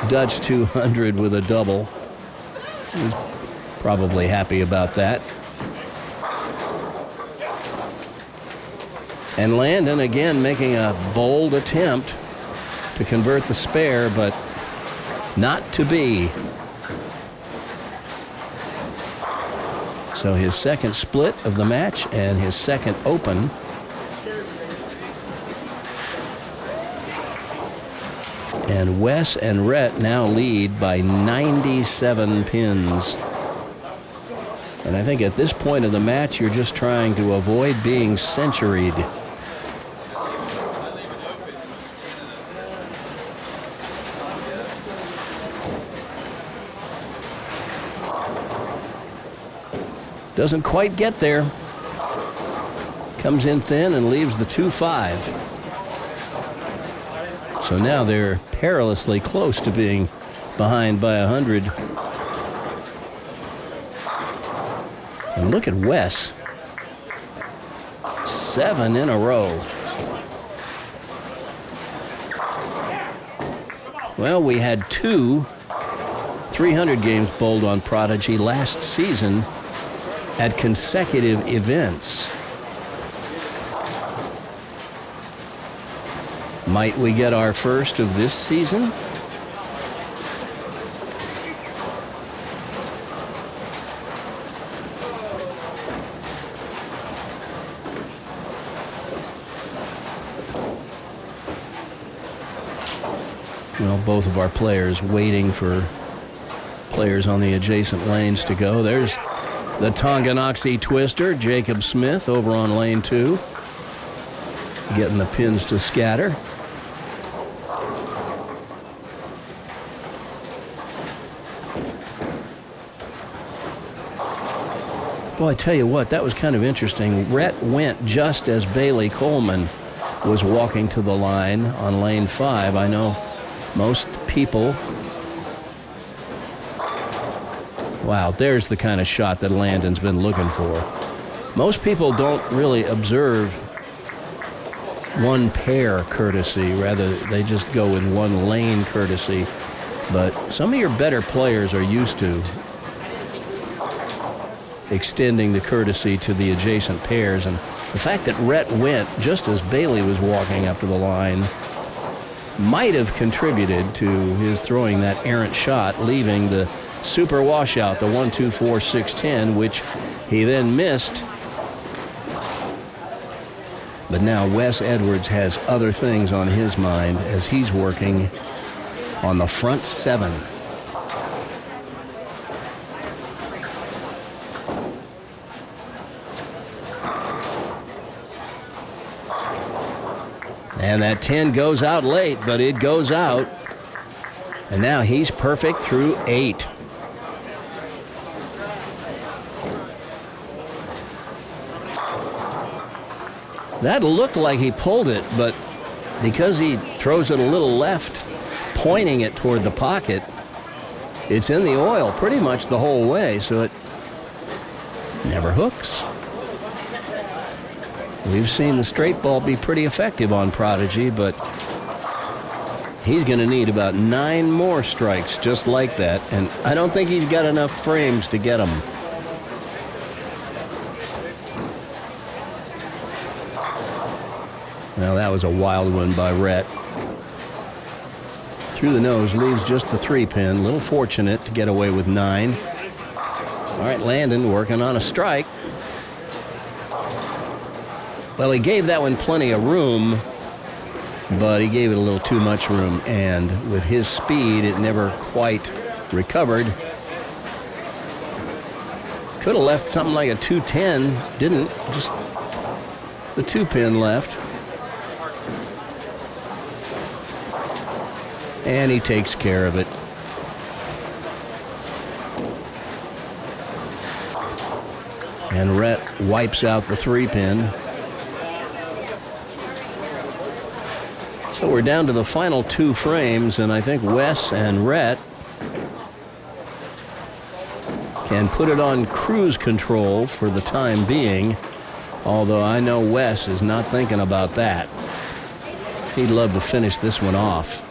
Dutch 200 with a double. He's probably happy about that. And Landon again making a bold attempt to convert the spare, but not to be. So his second split of the match and his second open. And Wes and Rhett now lead by 97 pins. And I think at this point of the match, you're just trying to avoid being centuried. Doesn't quite get there. Comes in thin and leaves the 2-5. So now they're perilously close to being behind by 100. And look at Wes. 7 in a row. Well, we had 2 300 games bowled on Prodigy last season at consecutive events. Might we get our first of this season? Well, both of our players waiting for players on the adjacent lanes to go. There's the Tonganoxie twister, Jacob Smith over on lane 2. Getting the pins to scatter. Boy, I tell you what, that was kind of interesting. Rhett went just as Bailey Coleman was walking to the line on lane 5. I know most people... Wow, there's the kind of shot that Landon's been looking for. Most people don't really observe one pair courtesy. Rather, they just go in one lane courtesy. But some of your better players are used to extending the courtesy to the adjacent pairs. And the fact that Rhett went just as Bailey was walking up to the line might have contributed to his throwing that errant shot, leaving the super washout, the 1-2-4-6-10, which he then missed. But now Wes Edwards has other things on his mind as he's working on the front 7. And that 10 goes out late, but it goes out. And now he's perfect through 8. That looked like he pulled it, but because he throws it a little left, pointing it toward the pocket, it's in the oil pretty much the whole way, so it never hooks. We've seen the straight ball be pretty effective on Prodigy, but he's going to need about 9 more strikes just like that, and I don't think he's got enough frames to get them. Well, that was a wild one by Rhett. Through the nose, leaves just the 3-pin. A little fortunate to get away with 9. All right, Landon working on a strike. Well, he gave that one plenty of room, but he gave it a little too much room, and with his speed, it never quite recovered. Could have left something like a 210, didn't, just the 2-pin left. And he takes care of it. And Rhett wipes out the 3-pin. So we're down to the final 2 frames, and I think Wes and Rhett can put it on cruise control for the time being, although I know Wes is not thinking about that. He'd love to finish this one off.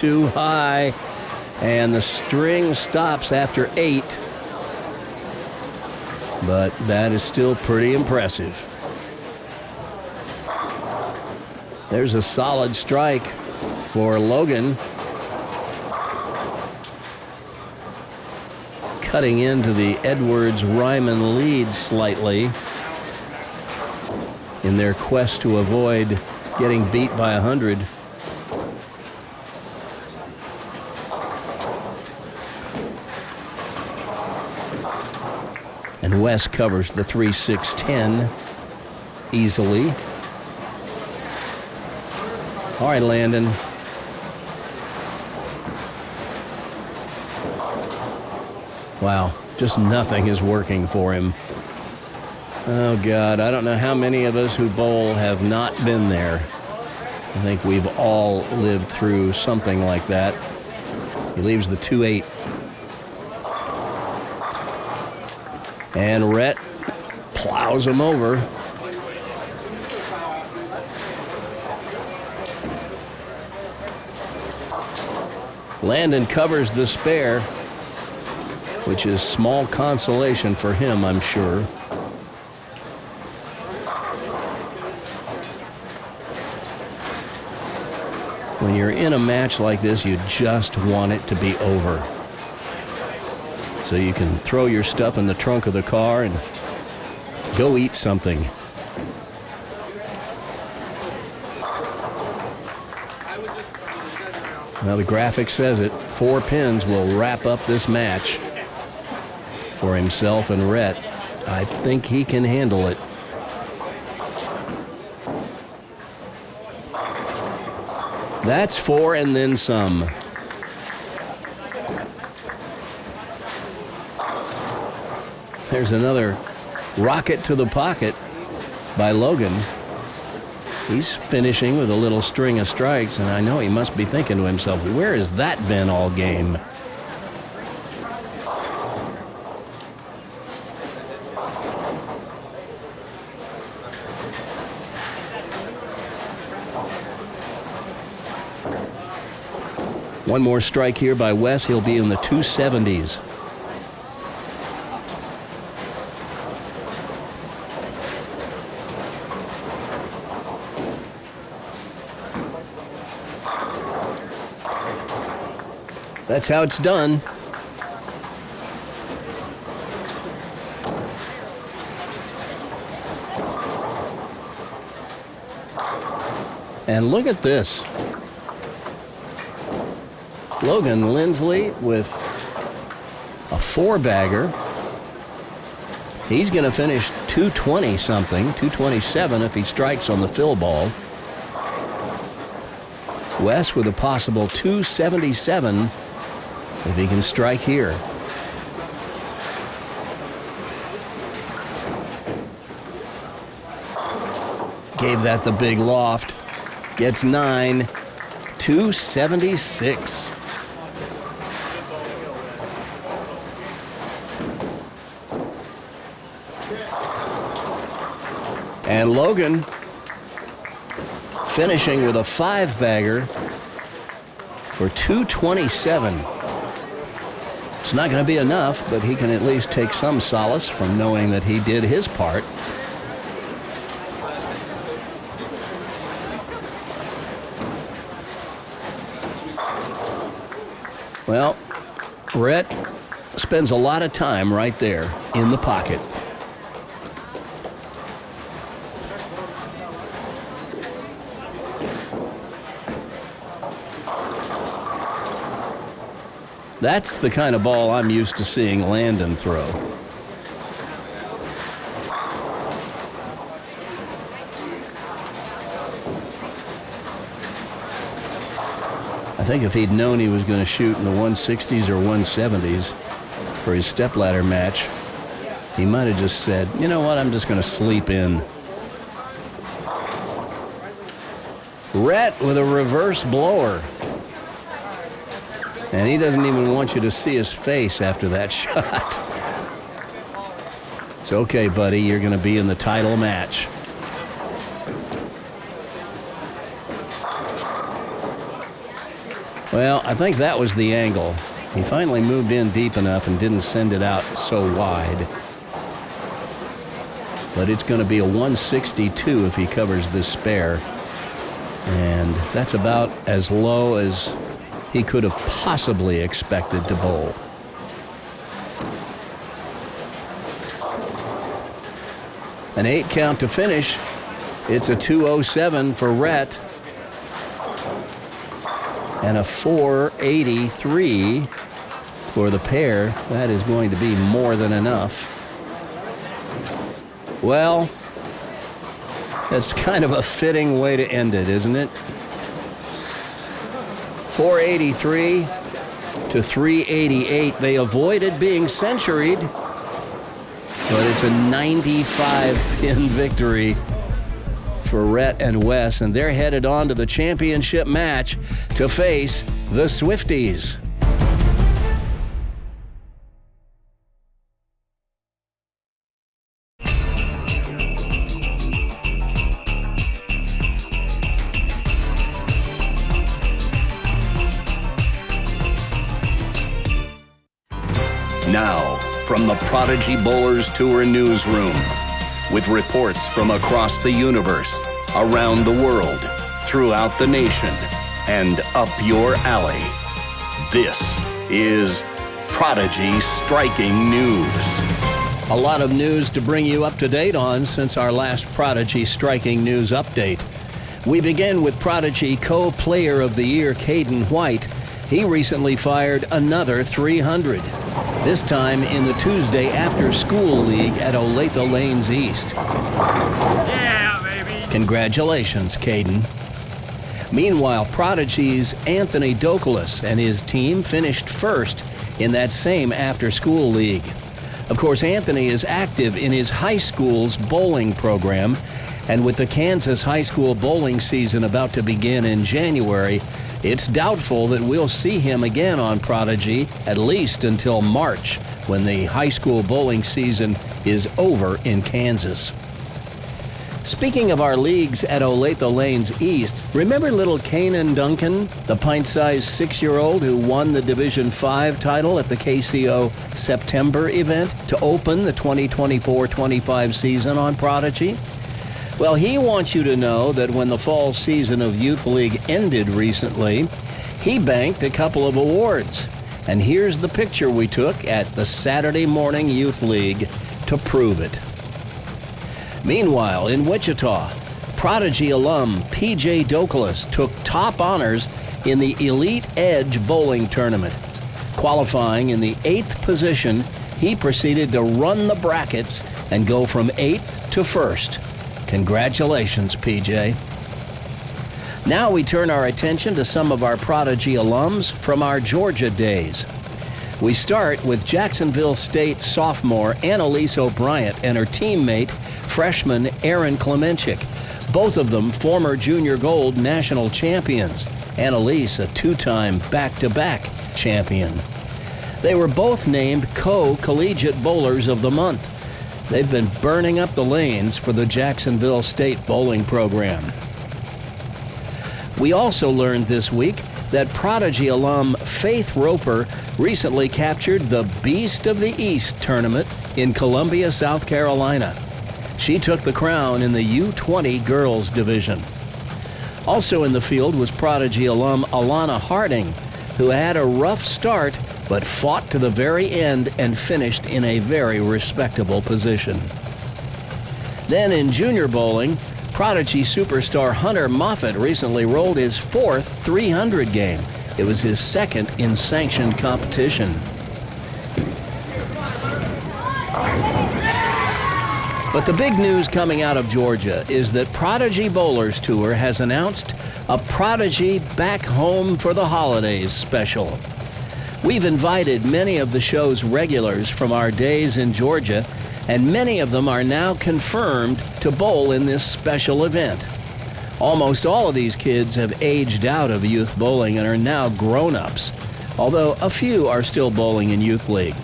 too high. And the string stops after 8. But that is still pretty impressive. There's a solid strike for Logan. Cutting into the Edwards-Ryman lead slightly in their quest to avoid getting beat by 100. And Wes covers the 3-6-10 easily. All right, Landon. Wow, just nothing is working for him. Oh, God, I don't know how many of us who bowl have not been there. I think we've all lived through something like that. He leaves the 2-8. And Rhett plows him over. Landon covers the spare, which is small consolation for him, I'm sure. When you're in a match like this, you just want it to be over. So you can throw your stuff in the trunk of the car and go eat something. Now the graphic says it. 4 pins will wrap up this match for himself and Rhett. I think he can handle it. That's 4 and then some. There's another rocket to the pocket by Logan. He's finishing with a little string of strikes, and I know he must be thinking to himself, where has that been all game? One more strike here by Wes. He'll be in the 270s. That's how it's done. And look at this. Logan Lindsley with a 4-bagger. He's going to finish 220 something, 227 if he strikes on the fill ball. Wes with a possible 277 if he can strike here. Gave that the big loft. Gets 9, 276. And Logan finishing with a 5-bagger for 227. It's not going to be enough, but he can at least take some solace from knowing that he did his part. Well, Rhett spends a lot of time right there in the pocket. That's the kind of ball I'm used to seeing Landon throw. I think if he'd known he was going to shoot in the 160s or 170s for his stepladder match, he might have just said, you know what, I'm just going to sleep in. Rhett with a reverse blower. And he doesn't even want you to see his face after that shot. It's okay, buddy. You're going to be in the title match. Well, I think that was the angle. He finally moved in deep enough and didn't send it out so wide. But it's going to be a 162 if he covers this spare. And that's about as low as he could have possibly expected to bowl. An 8 count to finish. It's a 207 for Rhett. And a 483 for the pair. That is going to be more than enough. Well, that's kind of a fitting way to end it, isn't it? 483 to 388. They avoided being centuried, but it's a 95-pin victory for Rhett and Wes, and they're headed on to the championship match to face the Swifties. Now, from the Prodigy Bowlers Tour newsroom, with reports from across the universe, around the world, throughout the nation, and up your alley, this is Prodigy Striking News. A lot of news to bring you up to date on since our last Prodigy Striking News update. We begin with Prodigy Co-Player of the Year Caden White. He recently fired another 300. This time in the Tuesday After School League at Olathe Lanes East. Yeah, baby! Congratulations, Caden. Meanwhile, Prodigy's Anthony Douglas and his team finished first in that same after-school league. Of course, Anthony is active in his high school's bowling program, and with the Kansas high school bowling season about to begin in January, it's doubtful that we'll see him again on Prodigy, at least until March, when the high school bowling season is over in Kansas. Speaking of our leagues at Olathe Lanes East, remember little Kanan Duncan, the pint-sized 6-year-old who won the Division 5 title at the KCO September event to open the 2024-25 season on Prodigy? Well, he wants you to know that when the fall season of Youth League ended recently, he banked a couple of awards. And here's the picture we took at the Saturday Morning Youth League to prove it. Meanwhile, in Wichita, Prodigy alum P.J. Douglas took top honors in the Elite Edge Bowling Tournament. Qualifying in the 8th position, he proceeded to run the brackets and go from 8th to 1st. Congratulations, PJ. Now we turn our attention to some of our Prodigy alums from our Georgia days. We start with Jacksonville State sophomore Annalise O'Brien and her teammate, freshman Aaron Klemenchik. Both of them former junior gold national champions. Annalise, a 2-time back-to-back champion. They were both named Co-Collegiate Bowlers of the Month. They've been burning up the lanes for the Jacksonville State bowling program. We also learned this week that Prodigy alum Faith Roper recently captured the Beast of the East tournament in Columbia, South Carolina. She took the crown in the U20 girls division. Also in the field was Prodigy alum Alana Harding, who had a rough start but fought to the very end and finished in a very respectable position. Then in junior bowling, Prodigy superstar Hunter Moffitt recently rolled his 4th 300 game. It was his 2nd in sanctioned competition. But the big news coming out of Georgia is that Prodigy Bowlers Tour has announced a Prodigy Back Home for the Holidays special. We've invited many of the show's regulars from our days in Georgia, and many of them are now confirmed to bowl in this special event. Almost all of these kids have aged out of youth bowling and are now grown-ups, although a few are still bowling in Youth League.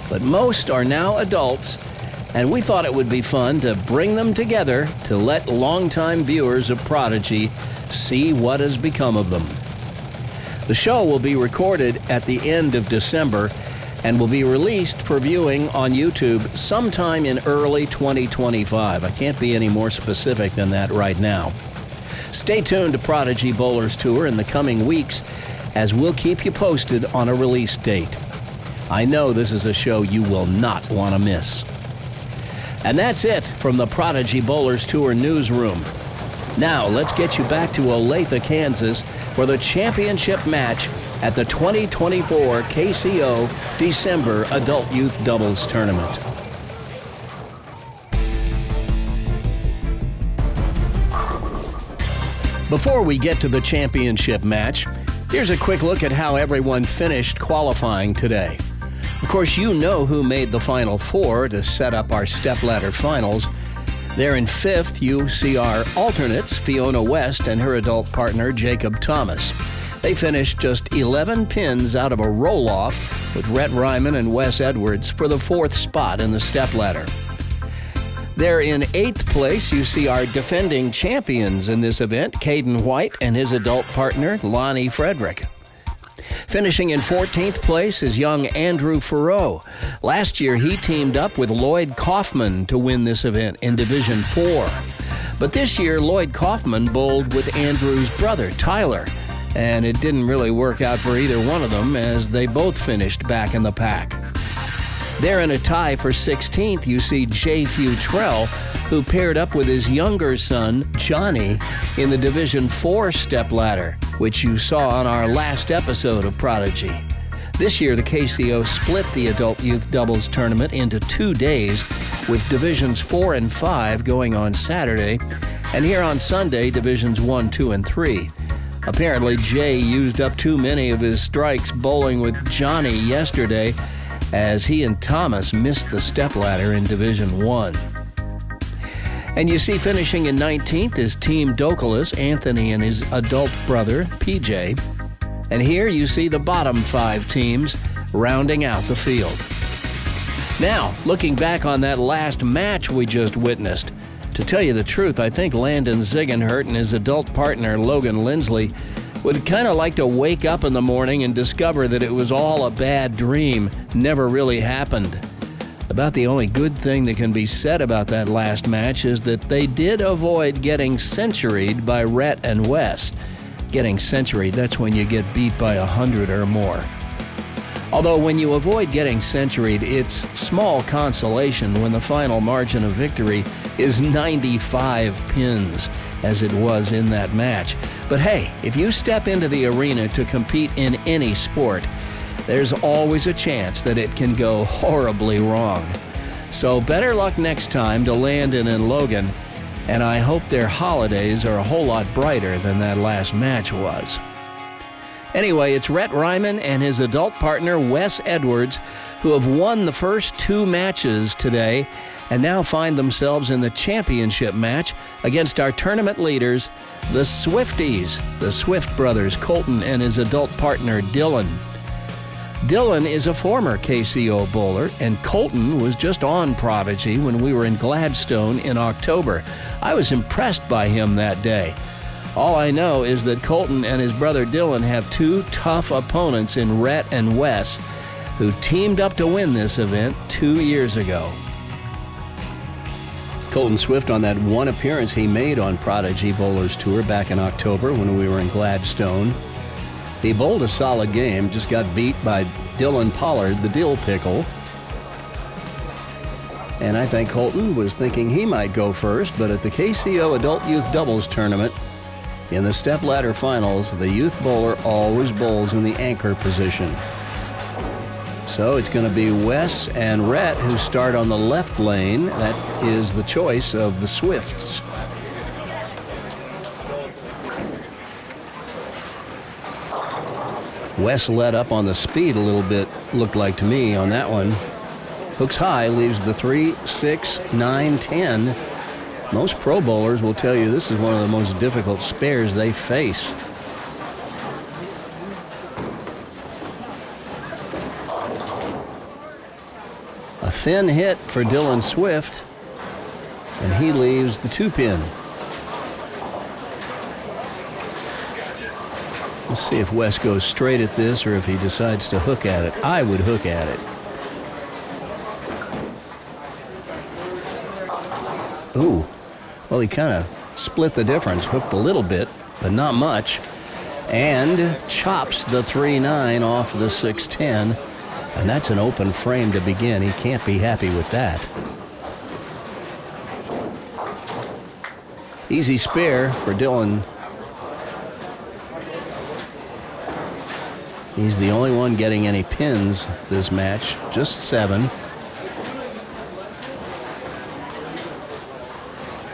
But most are now adults, and we thought it would be fun to bring them together to let longtime viewers of Prodigy see what has become of them. The show will be recorded at the end of December and will be released for viewing on YouTube sometime in early 2025. I can't be any more specific than that right now. Stay tuned to Prodigy Bowlers Tour in the coming weeks, as we'll keep you posted on a release date. I know this is a show you will not want to miss. And that's it from the Prodigy Bowlers Tour newsroom. Now, let's get you back to Olathe, Kansas for the championship match at the 2024 KCO December Adult Youth Doubles Tournament. Before we get to the championship match, here's a quick look at how everyone finished qualifying today. Of course, you know who made the Final Four to set up our stepladder finals. There in fifth, you see our alternates, Fiona West and her adult partner, Jacob Thomas. They finished just 11 pins out of a roll-off with Rhett Ryman and Wes Edwards for the fourth spot in the stepladder. There in eighth place, you see our defending champions in this event, Caden White and his adult partner, Lonnie Frederick. Finishing in 14th place is young Andrew Farreau. Last year, he teamed up with Lloyd Kaufman to win this event in Division 4. But this year, Lloyd Kaufman bowled with Andrew's brother, Tyler, and it didn't really work out for either one of them as they both finished back in the pack. There in a tie for 16th, you see Jay Futrell, who paired up with his younger son, Johnny, in the Division 4 stepladder, which you saw on our last episode of Prodigy. This year, the KCO split the Adult Youth Doubles Tournament into 2 days, with Divisions 4 and 5 going on Saturday, and here on Sunday, Divisions 1, 2, and 3. Apparently, Jay used up too many of his strikes bowling with Johnny yesterday, as he and Thomas missed the stepladder in Division 1. And you see finishing in 19th is Team Douglas, Anthony and his adult brother, PJ. And here you see the bottom 5 teams rounding out the field. Now, looking back on that last match we just witnessed, to tell you the truth, I think Landon Ziegenhurt and his adult partner, Logan Lindsley, would kind of like to wake up in the morning and discover that it was all a bad dream, never really happened. About the only good thing that can be said about that last match is that they did avoid getting centuried by Rhett and Wes. Getting centuried, that's when you get beat by 100 or more. Although when you avoid getting centuried, it's small consolation when the final margin of victory is 95 pins, as it was in that match. But hey, if you step into the arena to compete in any sport, there's always a chance that it can go horribly wrong. So better luck next time to Landon and Logan, and I hope their holidays are a whole lot brighter than that last match was. Anyway, it's Rhett Ryman and his adult partner, Wes Edwards, who have won the first 2 matches today and now find themselves in the championship match against our tournament leaders, the Swifties, the Swift brothers, Colton and his adult partner, Dylan. Dylan is a former KCO bowler, and Colton was just on Prodigy when we were in Gladstone in October. I was impressed by him that day. All I know is that Colton and his brother Dylan have 2 tough opponents in Rhett and Wes, who teamed up to win this event 2 years ago. Colton Swift on that one appearance he made on Prodigy Bowlers Tour back in October when we were in Gladstone. He bowled a solid game, just got beat by Dylan Pollard, the dill pickle. And I think Colton was thinking he might go first, but at the KCO Adult Youth Doubles Tournament, in the stepladder finals, the youth bowler always bowls in the anchor position. So it's going to be Wes and Rhett who start on the left lane. That is the choice of the Swifts. Wes let up on the speed a little bit, looked like to me on that one. Hooks high, leaves the 3, 6, 9, 10. Most pro bowlers will tell you this is one of the most difficult spares they face. A thin hit for Dylan Swift, and he leaves the 2-pin. Let's see if Wes goes straight at this or if he decides to hook at it. I would hook at it. Ooh. Well, he kind of split the difference, hooked a little bit, but not much, and chops the 3-9 off the 6-10, and that's an open frame to begin. He can't be happy with that. Easy spare for Dylan. He's the only one getting any pins this match, just 7.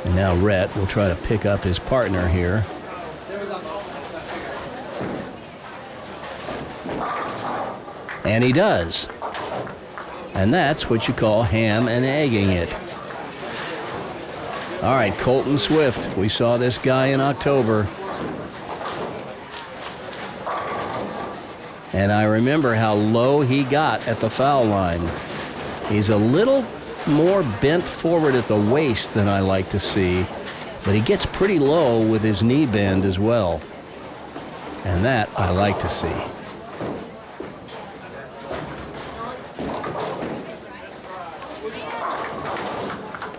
And now Rhett will try to pick up his partner here. And he does. And that's what you call ham and egging it. All right, Colton Swift. We saw this guy in October. And I remember how low he got at the foul line. He's a little more bent forward at the waist than I like to see, but he gets pretty low with his knee bend as well. And that I like to see.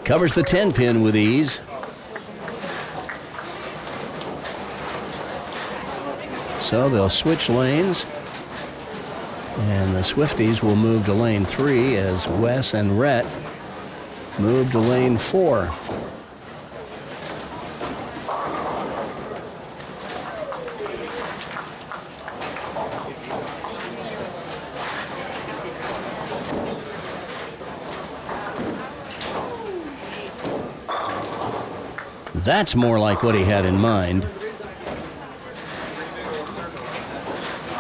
Covers the 10-pin with ease. So they'll switch lanes. And the Swifties will move to lane 3 as Wes and Rhett move to lane 4. That's more like what he had in mind.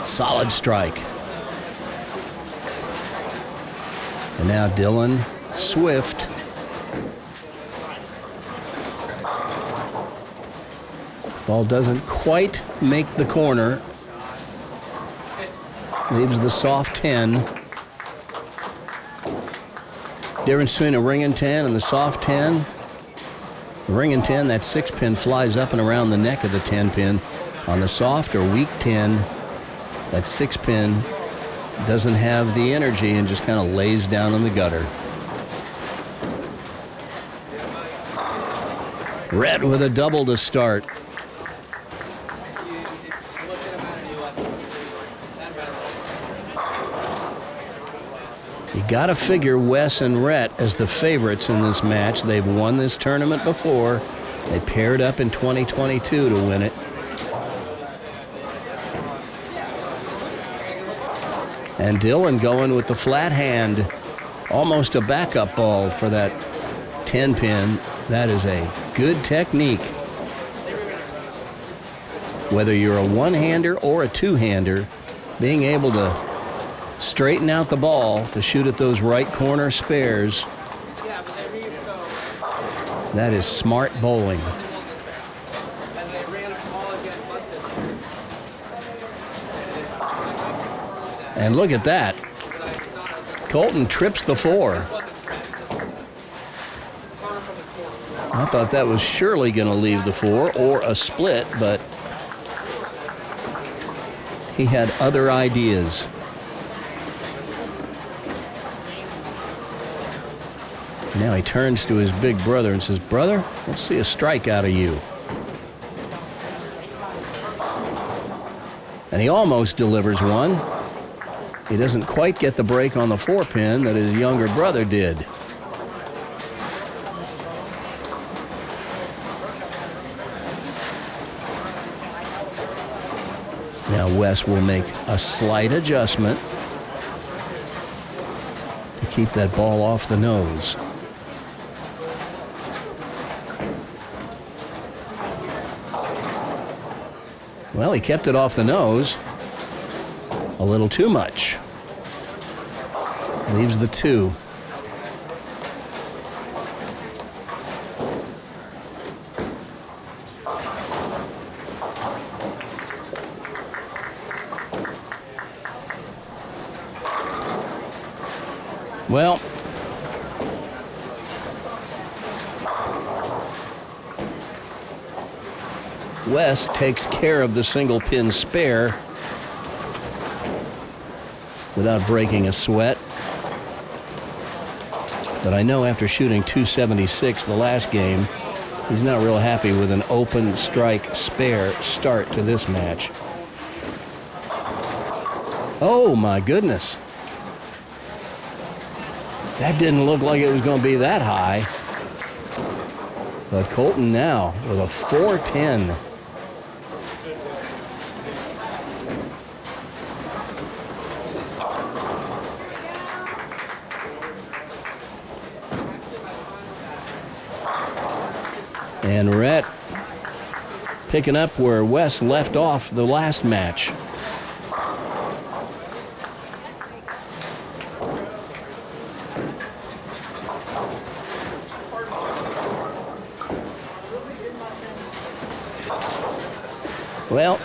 Solid strike. And now Dylan Swift. Ball doesn't quite make the corner. Leaves the soft 10. Difference between a ring and 10 and the soft 10. The ring and 10, that 6-pin flies up and around the neck of the 10-pin. On the soft or weak 10, that 6-pin doesn't have the energy and just kind of lays down in the gutter. Red with a double to start. You got to figure Wes and Rhett as the favorites in this match. They've won this tournament before. They paired up in 2022 to win it. And Dylan going with the flat hand. Almost a backup ball for that 10-pin. That is a good technique. Whether you're a one-hander or a two-hander, being able to straighten out the ball to shoot at those right corner spares, that is smart bowling. And look at that. Colton trips the 4. I thought that was surely going to leave the 4 or a split, but he had other ideas. Now he turns to his big brother and says, "Brother, let's see a strike out of you." And he almost delivers one. He doesn't quite get the break on the 4-pin that his younger brother did. Now Wes will make a slight adjustment to keep that ball off the nose. Well, he kept it off the nose a little too much. Leaves the 2. Well, Wes takes care of the single pin spare without breaking a sweat. But I know after shooting 276 the last game, he's not real happy with an open strike spare start to this match. Oh my goodness. That didn't look like it was going to be that high. But Colton now with a 410. And Rhett picking up where Wes left off the last match. Well,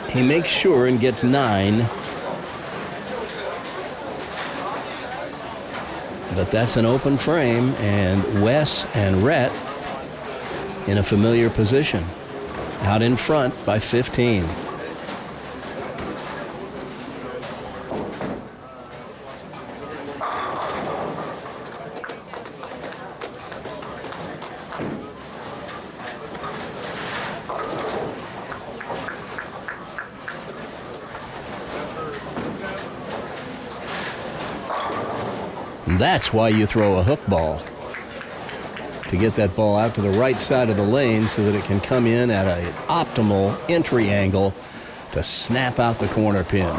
he makes sure and gets 9. But that's an open frame, and Wes and Rhett in a familiar position, out in front by 15. And that's why you throw a hook ball, to get that ball out to the right side of the lane so that it can come in at an optimal entry angle to snap out the corner pin.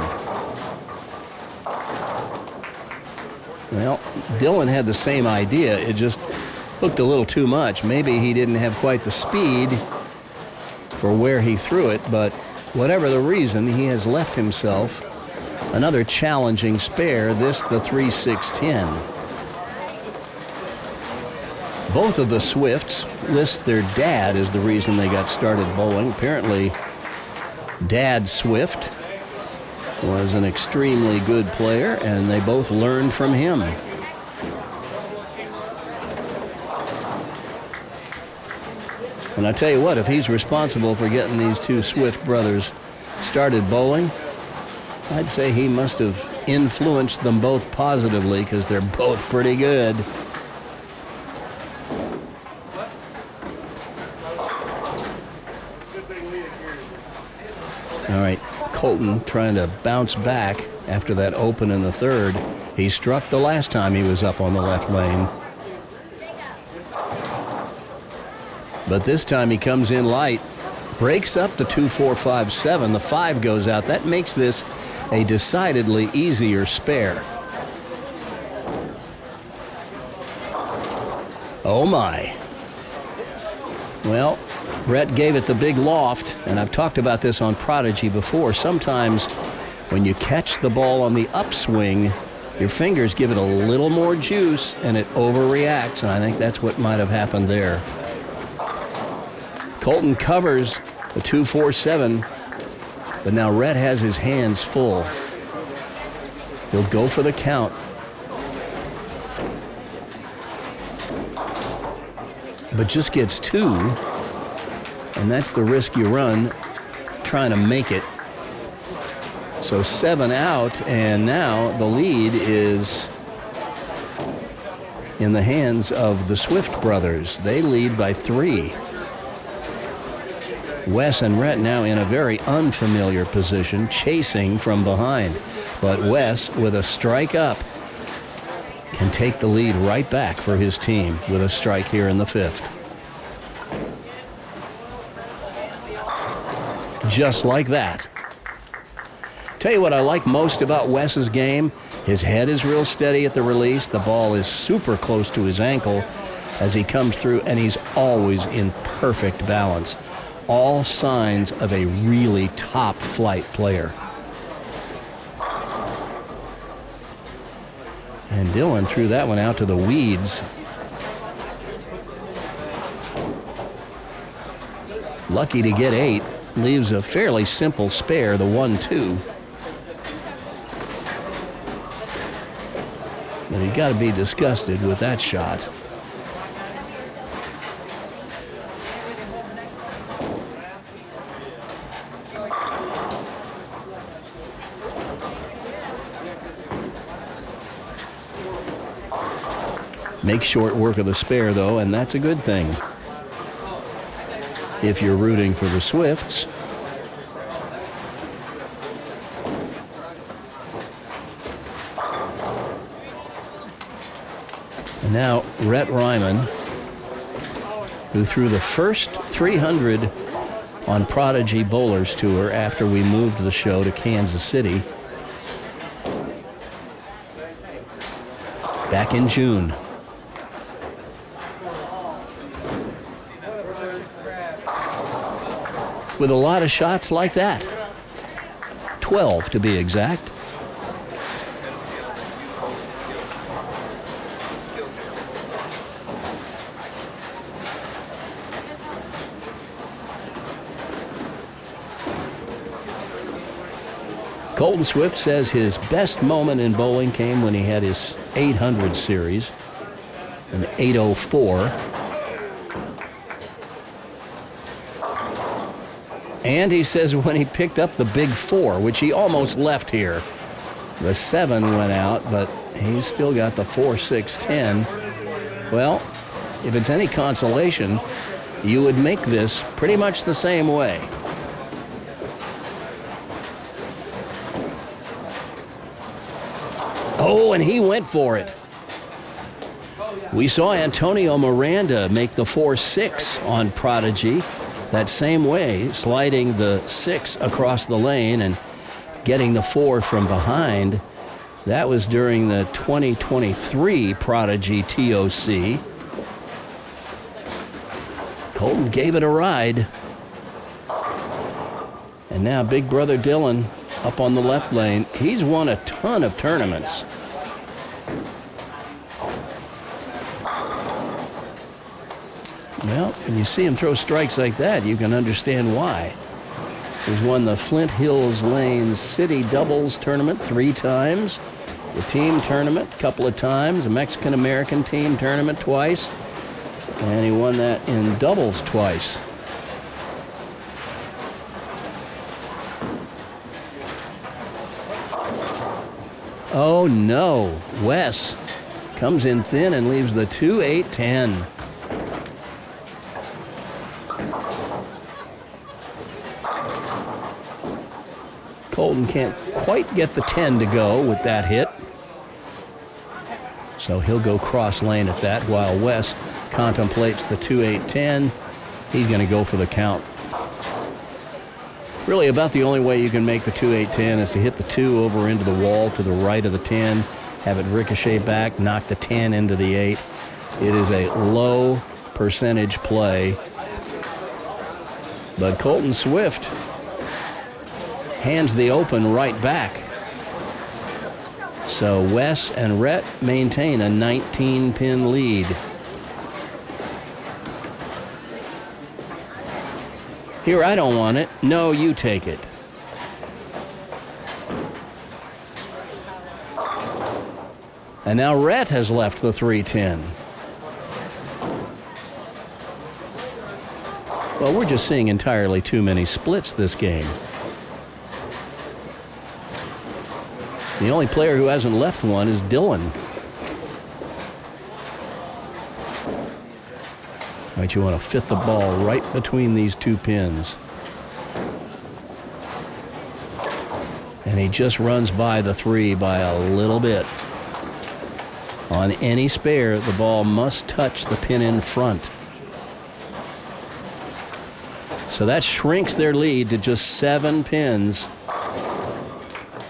Well, Dylan had the same idea. It just hooked a little too much. Maybe he didn't have quite the speed for where he threw it, but whatever the reason, he has left himself another challenging spare, this the 3-6-10. Both of the Swifts list their dad as the reason they got started bowling. Apparently, Dad Swift was an extremely good player, and they both learned from him. And I tell you what, if he's responsible for getting these two Swift brothers started bowling, I'd say he must have influenced them both positively, because they're both pretty good. All right, Colton trying to bounce back after that open in the third. He struck the last time he was up on the left lane. But this time he comes in light, breaks up the 2-4-5-7. The 5 goes out. That makes this a decidedly easier spare. Oh my. Well, Rhett gave it the big loft, and I've talked about this on Prodigy before. Sometimes when you catch the ball on the upswing, your fingers give it a little more juice and it overreacts, and I think that's what might have happened there. Colton covers the 2-4-7, but now Rhett has his hands full. He'll go for the count. But just gets 2, and that's the risk you run trying to make it. So 7 out, and now the lead is in the hands of the Swift brothers. They lead by 3. Wes and Rhett now in a very unfamiliar position, chasing from behind. But Wes, with a strike up, can take the lead right back for his team with a strike here in the 5th. Just like that. Tell you what I like most about Wes's game. His head is real steady at the release. The ball is super close to his ankle as he comes through, and he's always in perfect balance. All signs of a really top flight player. And Dylan threw that one out to the weeds. Lucky to get 8. Leaves a fairly simple spare, the 1-2. But you got to be disgusted with that shot. Make short work of the spare, though, and that's a good thing if you're rooting for the Swifts. And now Rhett Ryman, who threw the first 300 on Prodigy Bowlers Tour after we moved the show to Kansas City back in June. With a lot of shots like that. 12 to be exact. Colton Swift says his best moment in bowling came when he had his 800 series, an 804. And he says when he picked up the big 4, which he almost left here. The 7 went out, but he's still got the 4, 6, 10. Well, if it's any consolation, you would make this pretty much the same way. Oh, and he went for it. We saw Antonio Miranda make the 4-6 on Prodigy that same way, sliding the 6 across the lane and getting the 4 from behind. That was during the 2023 Prodigy TOC. Colton gave it a ride. And now Big Brother Dylan up on the left lane. He's won a ton of tournaments. Well, when you see him throw strikes like that, you can understand why. He's won the Flint Hills Lanes City Doubles Tournament 3 times, the team tournament a couple of times, a Mexican-American team tournament twice, and he won that in doubles twice. Oh no, Wes comes in thin and leaves the 2-8-10. Colton can't quite get the 10 to go with that hit. So he'll go cross lane at that while Wes contemplates the 2-8-10. He's going to go for the count. Really about the only way you can make the 2-8-10 is to hit the 2 over into the wall to the right of the 10, have it ricochet back, knock the 10 into the 8. It is a low percentage play. But Colton Swift hands the open right back. So Wes and Rhett maintain a 19-pin lead. Here, I don't want it. No, you take it. And now Rhett has left the 3-10. Well, we're just seeing entirely too many splits this game. The only player who hasn't left one is Dylan. Right, you want to fit the ball right between these 2 pins. And he just runs by the 3 by a little bit. On any spare, the ball must touch the pin in front. So that shrinks their lead to just 7 pins.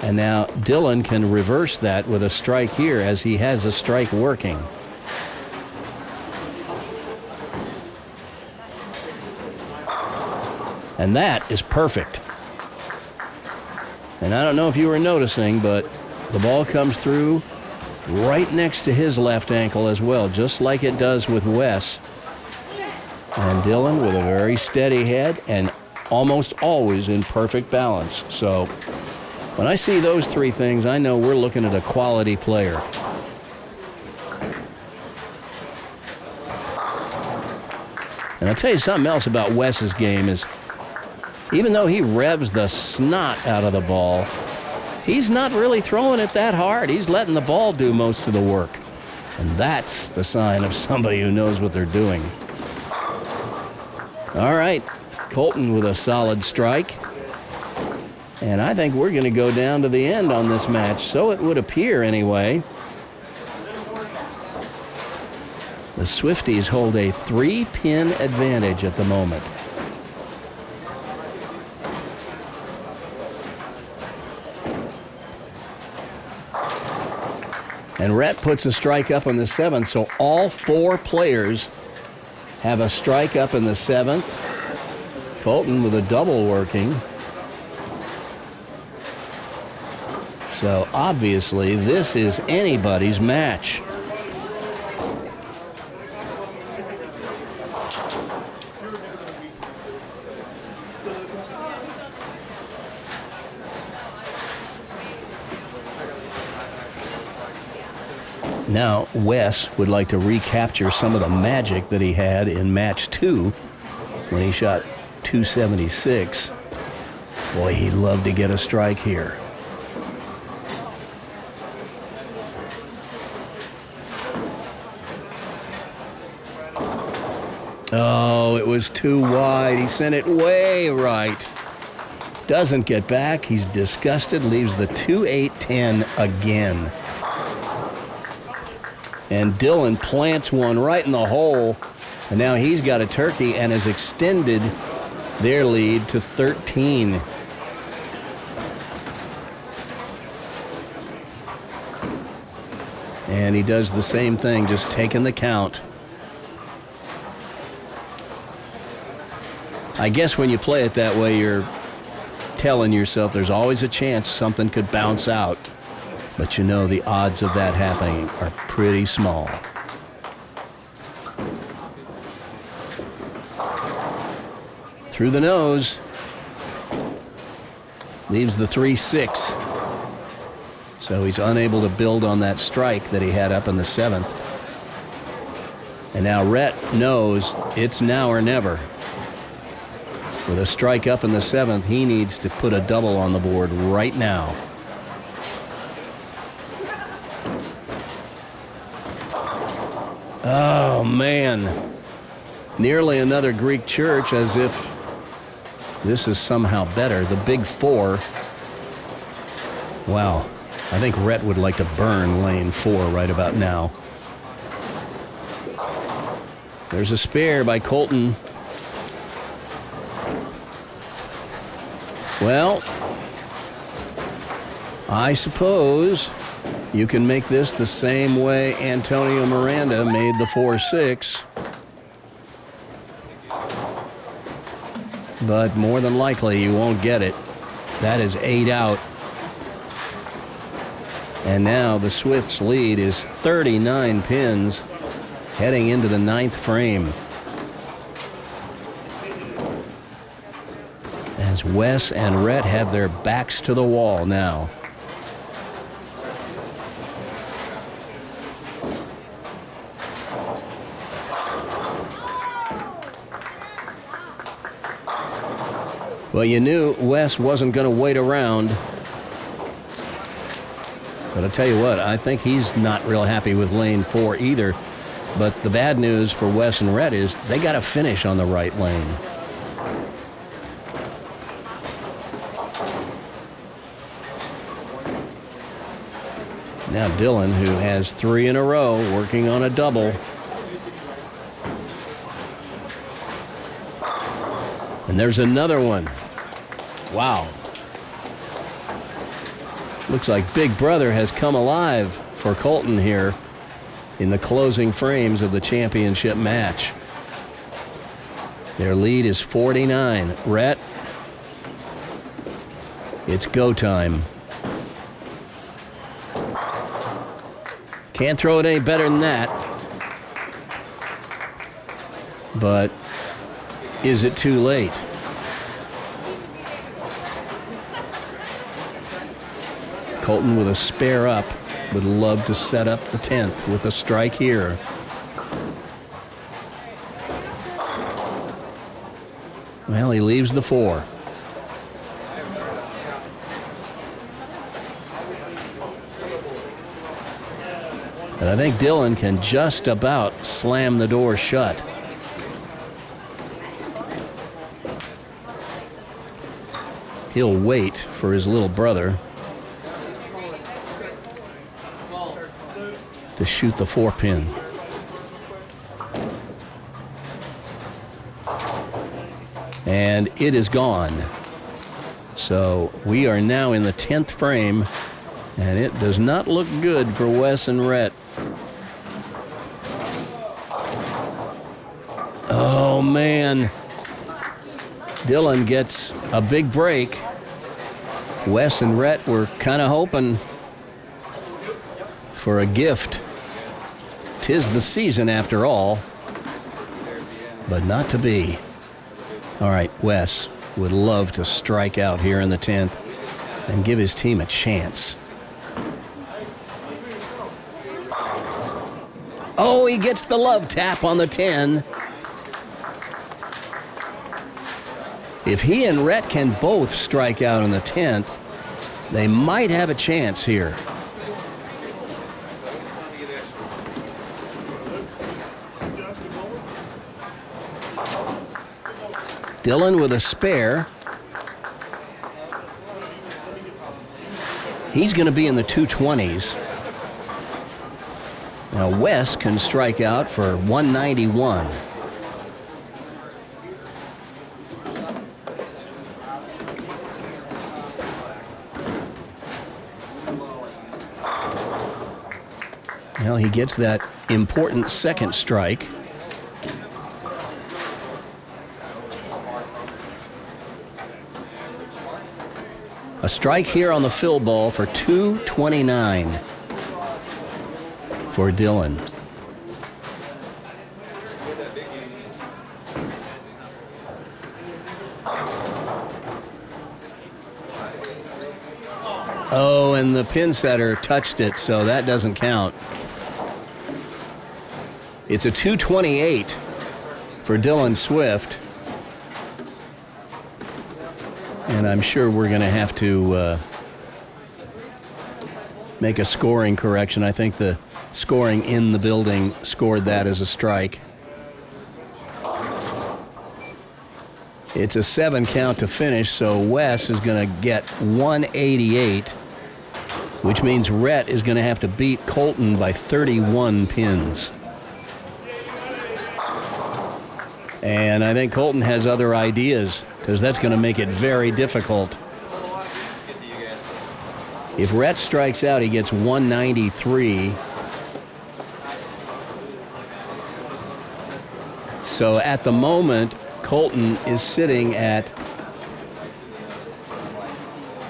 And now Dylan can reverse that with a strike here as he has a strike working. And that is perfect. And I don't know if you were noticing, but the ball comes through right next to his left ankle as well, just like it does with Wes. And Dylan with a very steady head and almost always in perfect balance. So when I see those 3 things, I know we're looking at a quality player. And I'll tell you something else about Wes's game is, even though he revs the snot out of the ball, he's not really throwing it that hard. He's letting the ball do most of the work. And that's the sign of somebody who knows what they're doing. All right, Colton with a solid strike. And I think we're going to go down to the end on this match. So it would appear anyway. The Swifties hold a 3-pin advantage at the moment. And Rhett puts a strike up in the 7th, so all 4 players have a strike up in the 7th. Colton with a double working. So obviously this is anybody's match. Now, Wes would like to recapture some of the magic that he had in match 2 when he shot 276. Boy, he'd love to get a strike here. Oh, it was too wide. He sent it way right. Doesn't get back. He's disgusted. Leaves the 2-8-10 again. And Dylan plants one right in the hole. And now he's got a turkey and has extended their lead to 13. And he does the same thing, just taking the count. I guess when you play it that way, you're telling yourself there's always a chance something could bounce out. But you know the odds of that happening are pretty small. Through the nose. Leaves the 3-6. So he's unable to build on that strike that he had up in the 7th. And now Rhett knows it's now or never. With a strike up in the 7th, he needs to put a double on the board right now. Oh, man. Nearly another Greek church, as if this is somehow better. The big 4. Wow. I think Rhett would like to burn lane 4 right about now. There's a spare by Colton. Well, I suppose you can make this the same way Antonio Miranda made the 4-6. But more than likely you won't get it. That is 8 out. And now the Swifts' lead is 39 pins heading into the 9th frame. As Wes and Rhett have their backs to the wall now. Well, you knew Wes wasn't going to wait around. But I'll tell you what, I think he's not real happy with lane 4 either. But the bad news for Wes and Rhett is they got to finish on the right lane. Now Dylan, who has 3 in a row, working on a double. And there's another one. Wow. Looks like Big Brother has come alive for Colton here in the closing frames of the championship match. Their lead is 49. Rhett, it's go time. Can't throw it any better than that. But is it too late? Colton with a spare up would love to set up the 10th with a strike here. Well, he leaves the 4. But I think Dylan can just about slam the door shut. He'll wait for his little brother to shoot the 4-pin. And it is gone. So we are now in the 10th frame, and it does not look good for Wes and Rhett. Oh, man. Dylan gets a big break. Wes and Rhett were kind of hoping for a gift. 'Tis the season after all, but not to be. All right, Wes would love to strike out here in the 10th and give his team a chance. Oh, he gets the love tap on the 10. If he and Rhett can both strike out in the 10th, they might have a chance here. Dylan with a spare. He's going to be in the 220s. Now Wes can strike out for 191. Well, he gets that important second strike. A strike here on the fill ball for 229 for Dylan. Oh, and the pin setter touched it, so that doesn't count. It's a 228 for Dylan Swift. And I'm sure we're going to have to make a scoring correction. I think the scoring in the building scored that as a strike. It's a 7 count to finish, so Wes is going to get 188, which means Rhett is going to have to beat Colton by 31 pins. And I think Colton has other ideas, because that's going to make it very difficult. If Rhett strikes out, he gets 193. So at the moment, Colton is sitting at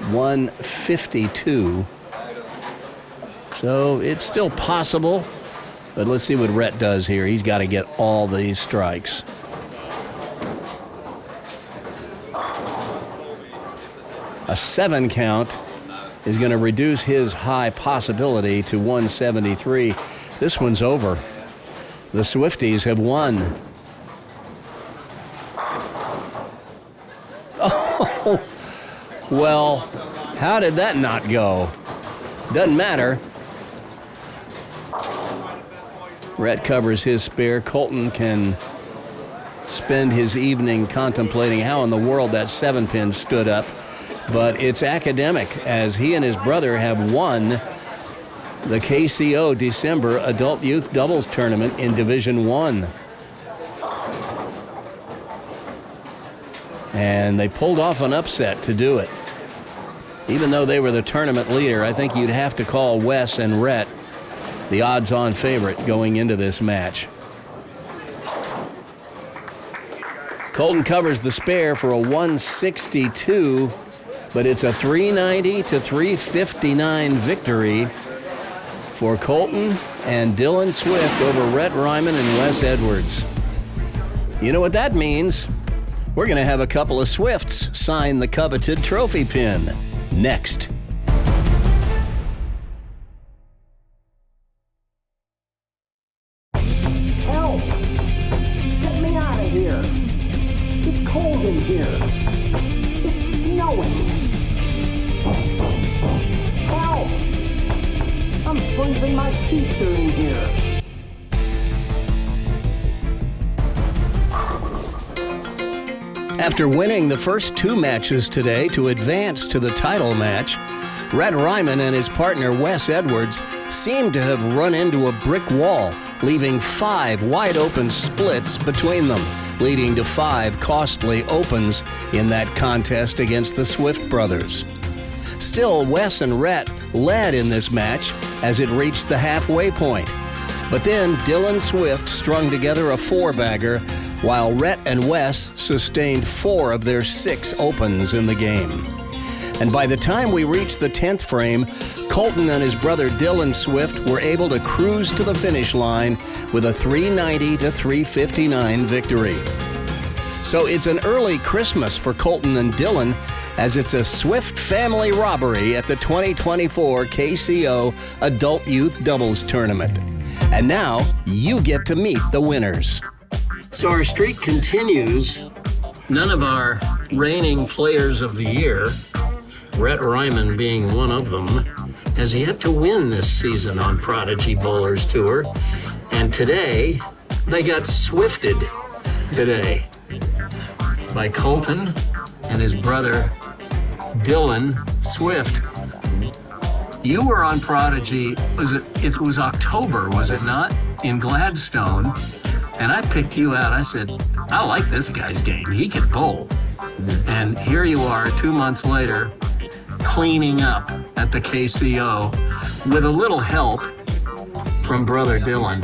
152. So it's still possible, but let's see what Rhett does here. He's got to get all these strikes. A 7 count is going to reduce his high possibility to 173. This one's over. The Swifties have won. Oh, well, how did that not go? Doesn't matter. Rhett covers his spare. Colton can spend his evening contemplating how in the world that 7-pin stood up. But it's academic, as he and his brother have won the KCO December Adult Youth Doubles Tournament in Division I. And they pulled off an upset to do it. Even though they were the tournament leader, I think you'd have to call Wes and Rhett the odds-on favorite going into this match. Colton covers the spare for a 162. But it's a 390 to 359 victory for Colton and Dylan Swift over Rhett Ryman and Wes Edwards. You know what that means? We're going to have a couple of Swifts sign the coveted trophy pin next. Help! Get me out of here! It's cold in here! It's snowing! Help! I'm freezing! Even my teeth are in here. After winning the first 2 matches today to advance to the title match, Rhett Ryman and his partner Wes Edwards seemed to have run into a brick wall, leaving 5 wide-open splits between them, leading to 5 costly opens in that contest against the Swift brothers. Still, Wes and Rhett led in this match as it reached the halfway point. But then Dylan Swift strung together a 4-bagger, while Rhett and Wes sustained 4 of their 6 opens in the game. And by the time we reached the 10th frame, Colton and his brother Dylan Swift were able to cruise to the finish line with a 390 to 359 victory. So it's an early Christmas for Colton and Dylan, as it's a Swift family robbery at the 2024 KCO Adult Youth Doubles Tournament. And now you get to meet the winners. So our streak continues. None of our reigning players of the year, Rhett Ryman being one of them, has yet to win this season on Prodigy Bowlers Tour. And today, they got swifted today by Colton and his brother Dylan Swift. You were on Prodigy, it was October, was it not? In Gladstone. And I picked you out. I said, I like this guy's game. He can bowl. And here you are 2 months later, cleaning up at the KCO with a little help from brother Dylan.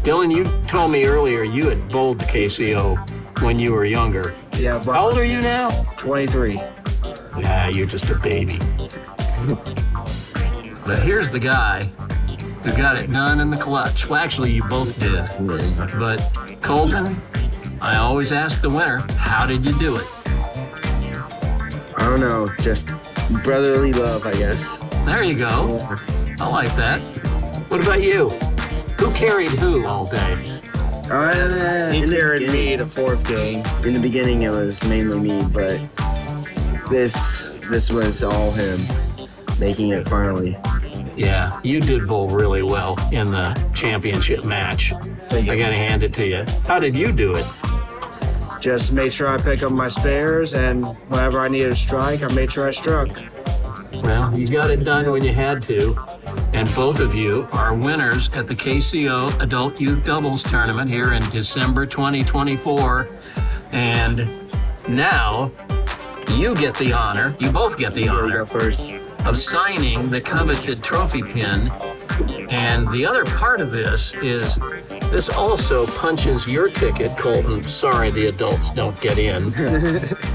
Dylan, you told me earlier you had bowled the KCO when you were younger. Yeah, bro. How old are you now? 23. Yeah, you're just a baby. But here's the guy who got it done in the clutch. Well, actually, you both did. But Colton, I always ask the winner, how did you do it? I don't know, just brotherly love, I guess. There you go. I like that. What about you? Who carried who all day? He carried me the 4th game. In the beginning, it was mainly me, but this was all him making it finally. Yeah, you did bowl really well in the championship match. Thank you. I gotta hand it to you. How did you do it? Just made sure I pick up my spares, and whenever I needed a strike, I made sure I struck. Well, you got it done when you had to. And both of you are winners at the KCO Adult Youth Doubles Tournament here in December 2024. And now you get the honor, you both get the honor Go first. of signing the coveted trophy pin. And the other part of this is this also punches your ticket, Colton. Sorry, the adults don't get in.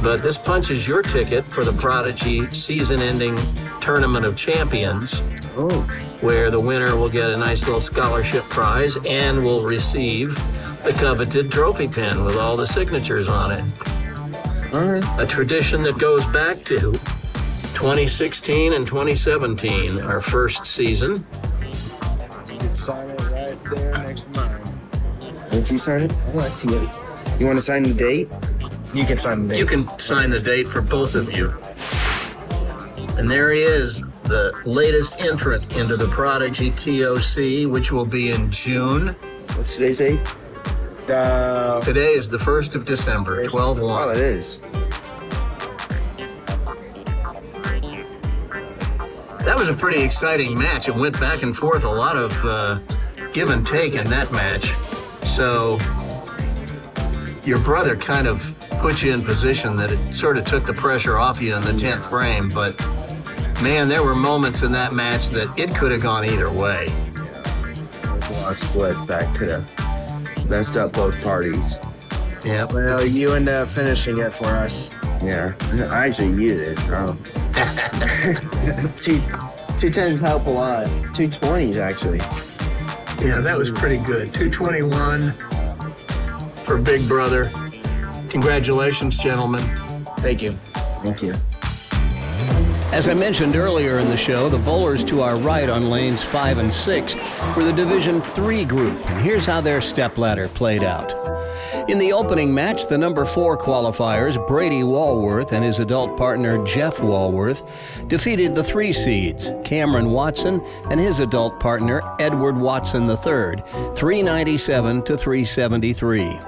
But this punches your ticket for the Prodigy season-ending Tournament of Champions, Oh, where the winner will get a nice little scholarship prize and will receive the coveted trophy pin with all the signatures on it. all right. A tradition that goes back to 2016 and 2017, our first season. You can sign it right there next to mine. Won't you sign it? I'd like to. You want to sign the date? You can sign the date. You can sign the date for both of you. And there he is, the latest entrant into the Prodigy TOC, which will be in June. What's today's date? Today is the 1st of December, 12/1. Oh, it is. That was a pretty exciting match. It went back and forth, a lot of give and take in that match. So your brother kind of put you in position that it sort of took the pressure off you in the 10th frame. But man, there were moments in that match that it could have gone either way. There's a lot of splits that could have messed up both parties. Yeah. Well, you ended up finishing it for us. Yeah. Actually, you did. Oh. 210s help a lot. 220s, actually. Yeah, that was pretty good. 221 for Big Brother. Congratulations, gentlemen. Thank you. Thank you. As I mentioned earlier in the show, the bowlers to our right on lanes 5 and 6 were the Division 3 group, and here's how their stepladder played out. In the opening match, the number 4 qualifiers, Brady Walworth and his adult partner Jeff Walworth, defeated the 3 seeds, Cameron Watson and his adult partner Edward Watson III, 397 to 373.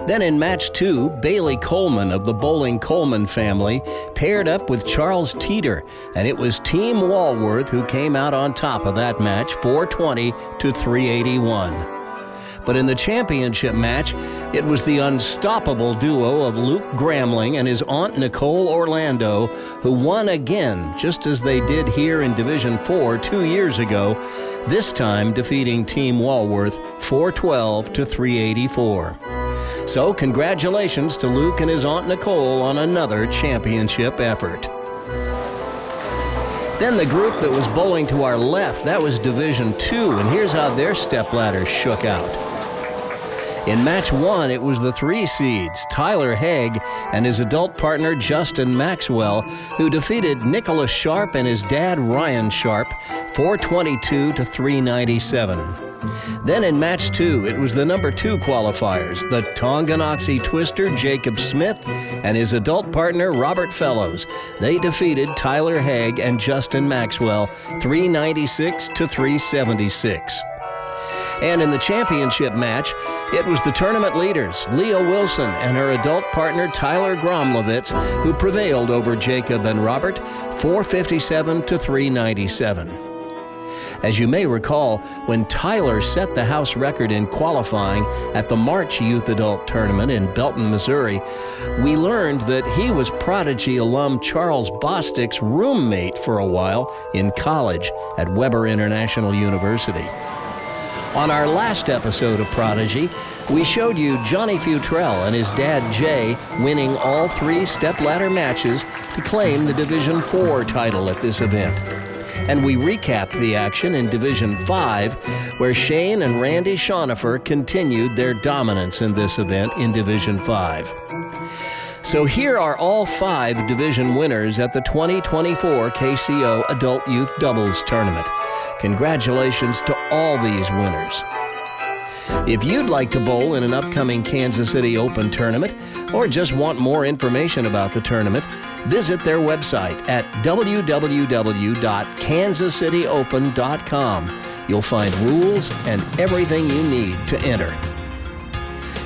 Then in match 2, Bailey Coleman of the Bowling Coleman family paired up with Charles Teeter, and it was Team Walworth who came out on top of that match, 420 to 381. But in the championship match, it was the unstoppable duo of Luke Gramling and his aunt Nicole Orlando who won again, just as they did here in Division 4 2 years ago, this time defeating Team Walworth 412 to 384. So congratulations to Luke and his aunt Nicole on another championship effort. Then the group that was bowling to our left, that was Division 2, and here's how their stepladders shook out. In match 1, it was the 3 seeds, Tyler Haig and his adult partner Justin Maxwell, who defeated Nicholas Sharp and his dad Ryan Sharp, 422 to 397. Then in match 2, it was the number 2 qualifiers, the Tonganoxie Twister Jacob Smith and his adult partner Robert Fellows. They defeated Tyler Haig and Justin Maxwell, 396 to 376. And in the championship match, it was the tournament leaders, Leah Wilson and her adult partner Tyler Gromlovitz, who prevailed over Jacob and Robert, 457 to 397. As you may recall, when Tyler set the house record in qualifying at the March Youth Adult Tournament in Belton, Missouri, we learned that he was Prodigy alum Charles Bostic's roommate for a while in college at Weber International University. On our last episode of Prodigy, we showed you Johnny Futrell and his dad Jay winning all 3 stepladder matches to claim the Division 4 title at this event. And we recapped the action in Division 5, where Shane and Randy Schonifer continued their dominance in this event in Division 5. So here are all 5 division winners at the 2024 KCO Adult Youth Doubles Tournament. Congratulations to all these winners. If you'd like to bowl in an upcoming Kansas City Open tournament, or just want more information about the tournament, visit their website at www.kansascityopen.com. You'll find rules and everything you need to enter.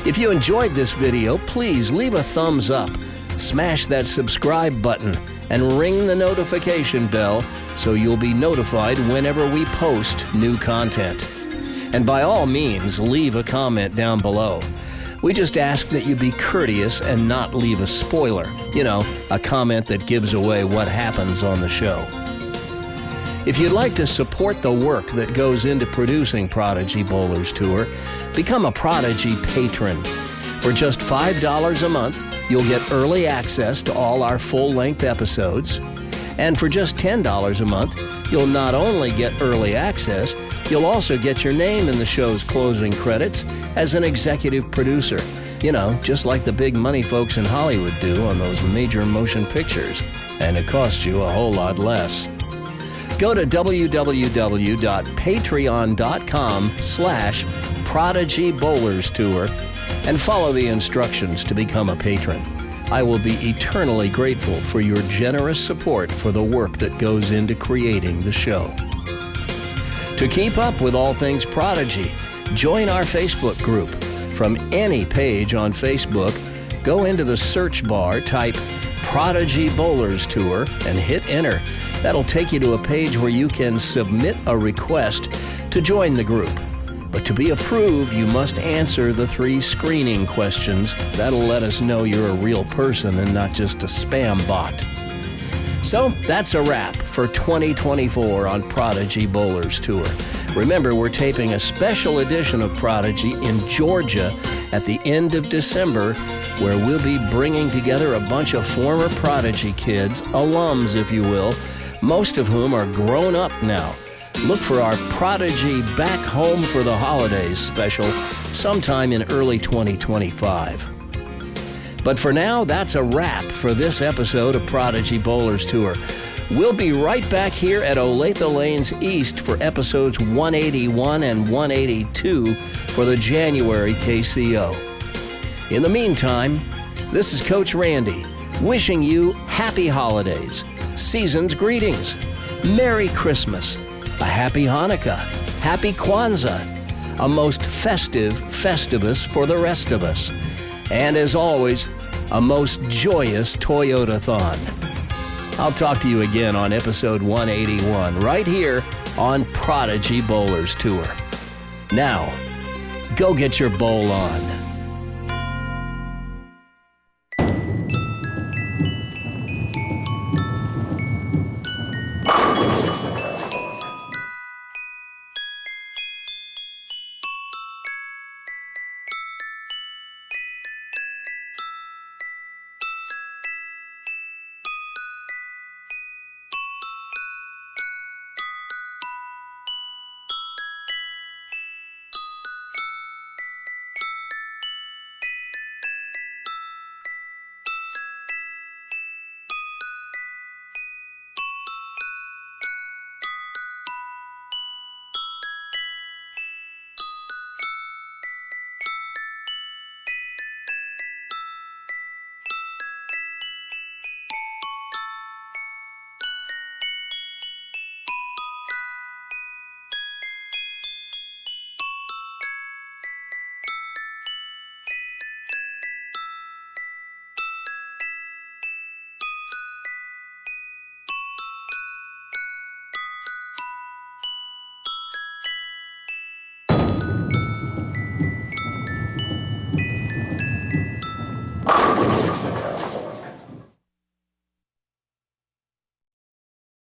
If you enjoyed this video, please leave a thumbs up, smash that subscribe button, and ring the notification bell so you'll be notified whenever we post new content. And by all means, leave a comment down below. We just ask that you be courteous and not leave a spoiler. You know, a comment that gives away what happens on the show. If you'd like to support the work that goes into producing Prodigy Bowlers Tour, become a Prodigy patron. For just $5 a month, you'll get early access to all our full-length episodes. And for just $10 a month, you'll not only get early access, you'll also get your name in the show's closing credits as an executive producer. You know, just like the big money folks in Hollywood do on those major motion pictures. And it costs you a whole lot less. Go to www.patreon.com/Prodigy Bowlers Tour and follow the instructions to become a patron. I will be eternally grateful for your generous support for the work that goes into creating the show. To keep up with all things Prodigy, join our Facebook group. From any page on Facebook, go into the search bar, type Prodigy Bowlers Tour, and hit enter. That'll take you to a page where you can submit a request to join the group. But to be approved, you must answer the 3 screening questions. That'll let us know you're a real person and not just a spam bot. So that's a wrap for 2024 on Prodigy Bowlers Tour. Remember, we're taping a special edition of Prodigy in Georgia at the end of December, where we'll be bringing together a bunch of former Prodigy kids, alums if you will, most of whom are grown up now. Look for our Prodigy Back Home for the Holidays special sometime in early 2025. But for now, that's a wrap for this episode of Prodigy Bowlers Tour. We'll be right back here at Olathe Lanes East for episodes 181 and 182 for the January KCO. In the meantime, this is Coach Randy wishing you happy holidays, season's greetings, Merry Christmas, a happy Hanukkah, happy Kwanzaa, a most festive Festivus for the rest of us, and as always, a most joyous Toyota-thon. I'll talk to you again on episode 181 right here on Prodigy Bowlers Tour. Now, go get your bowl on.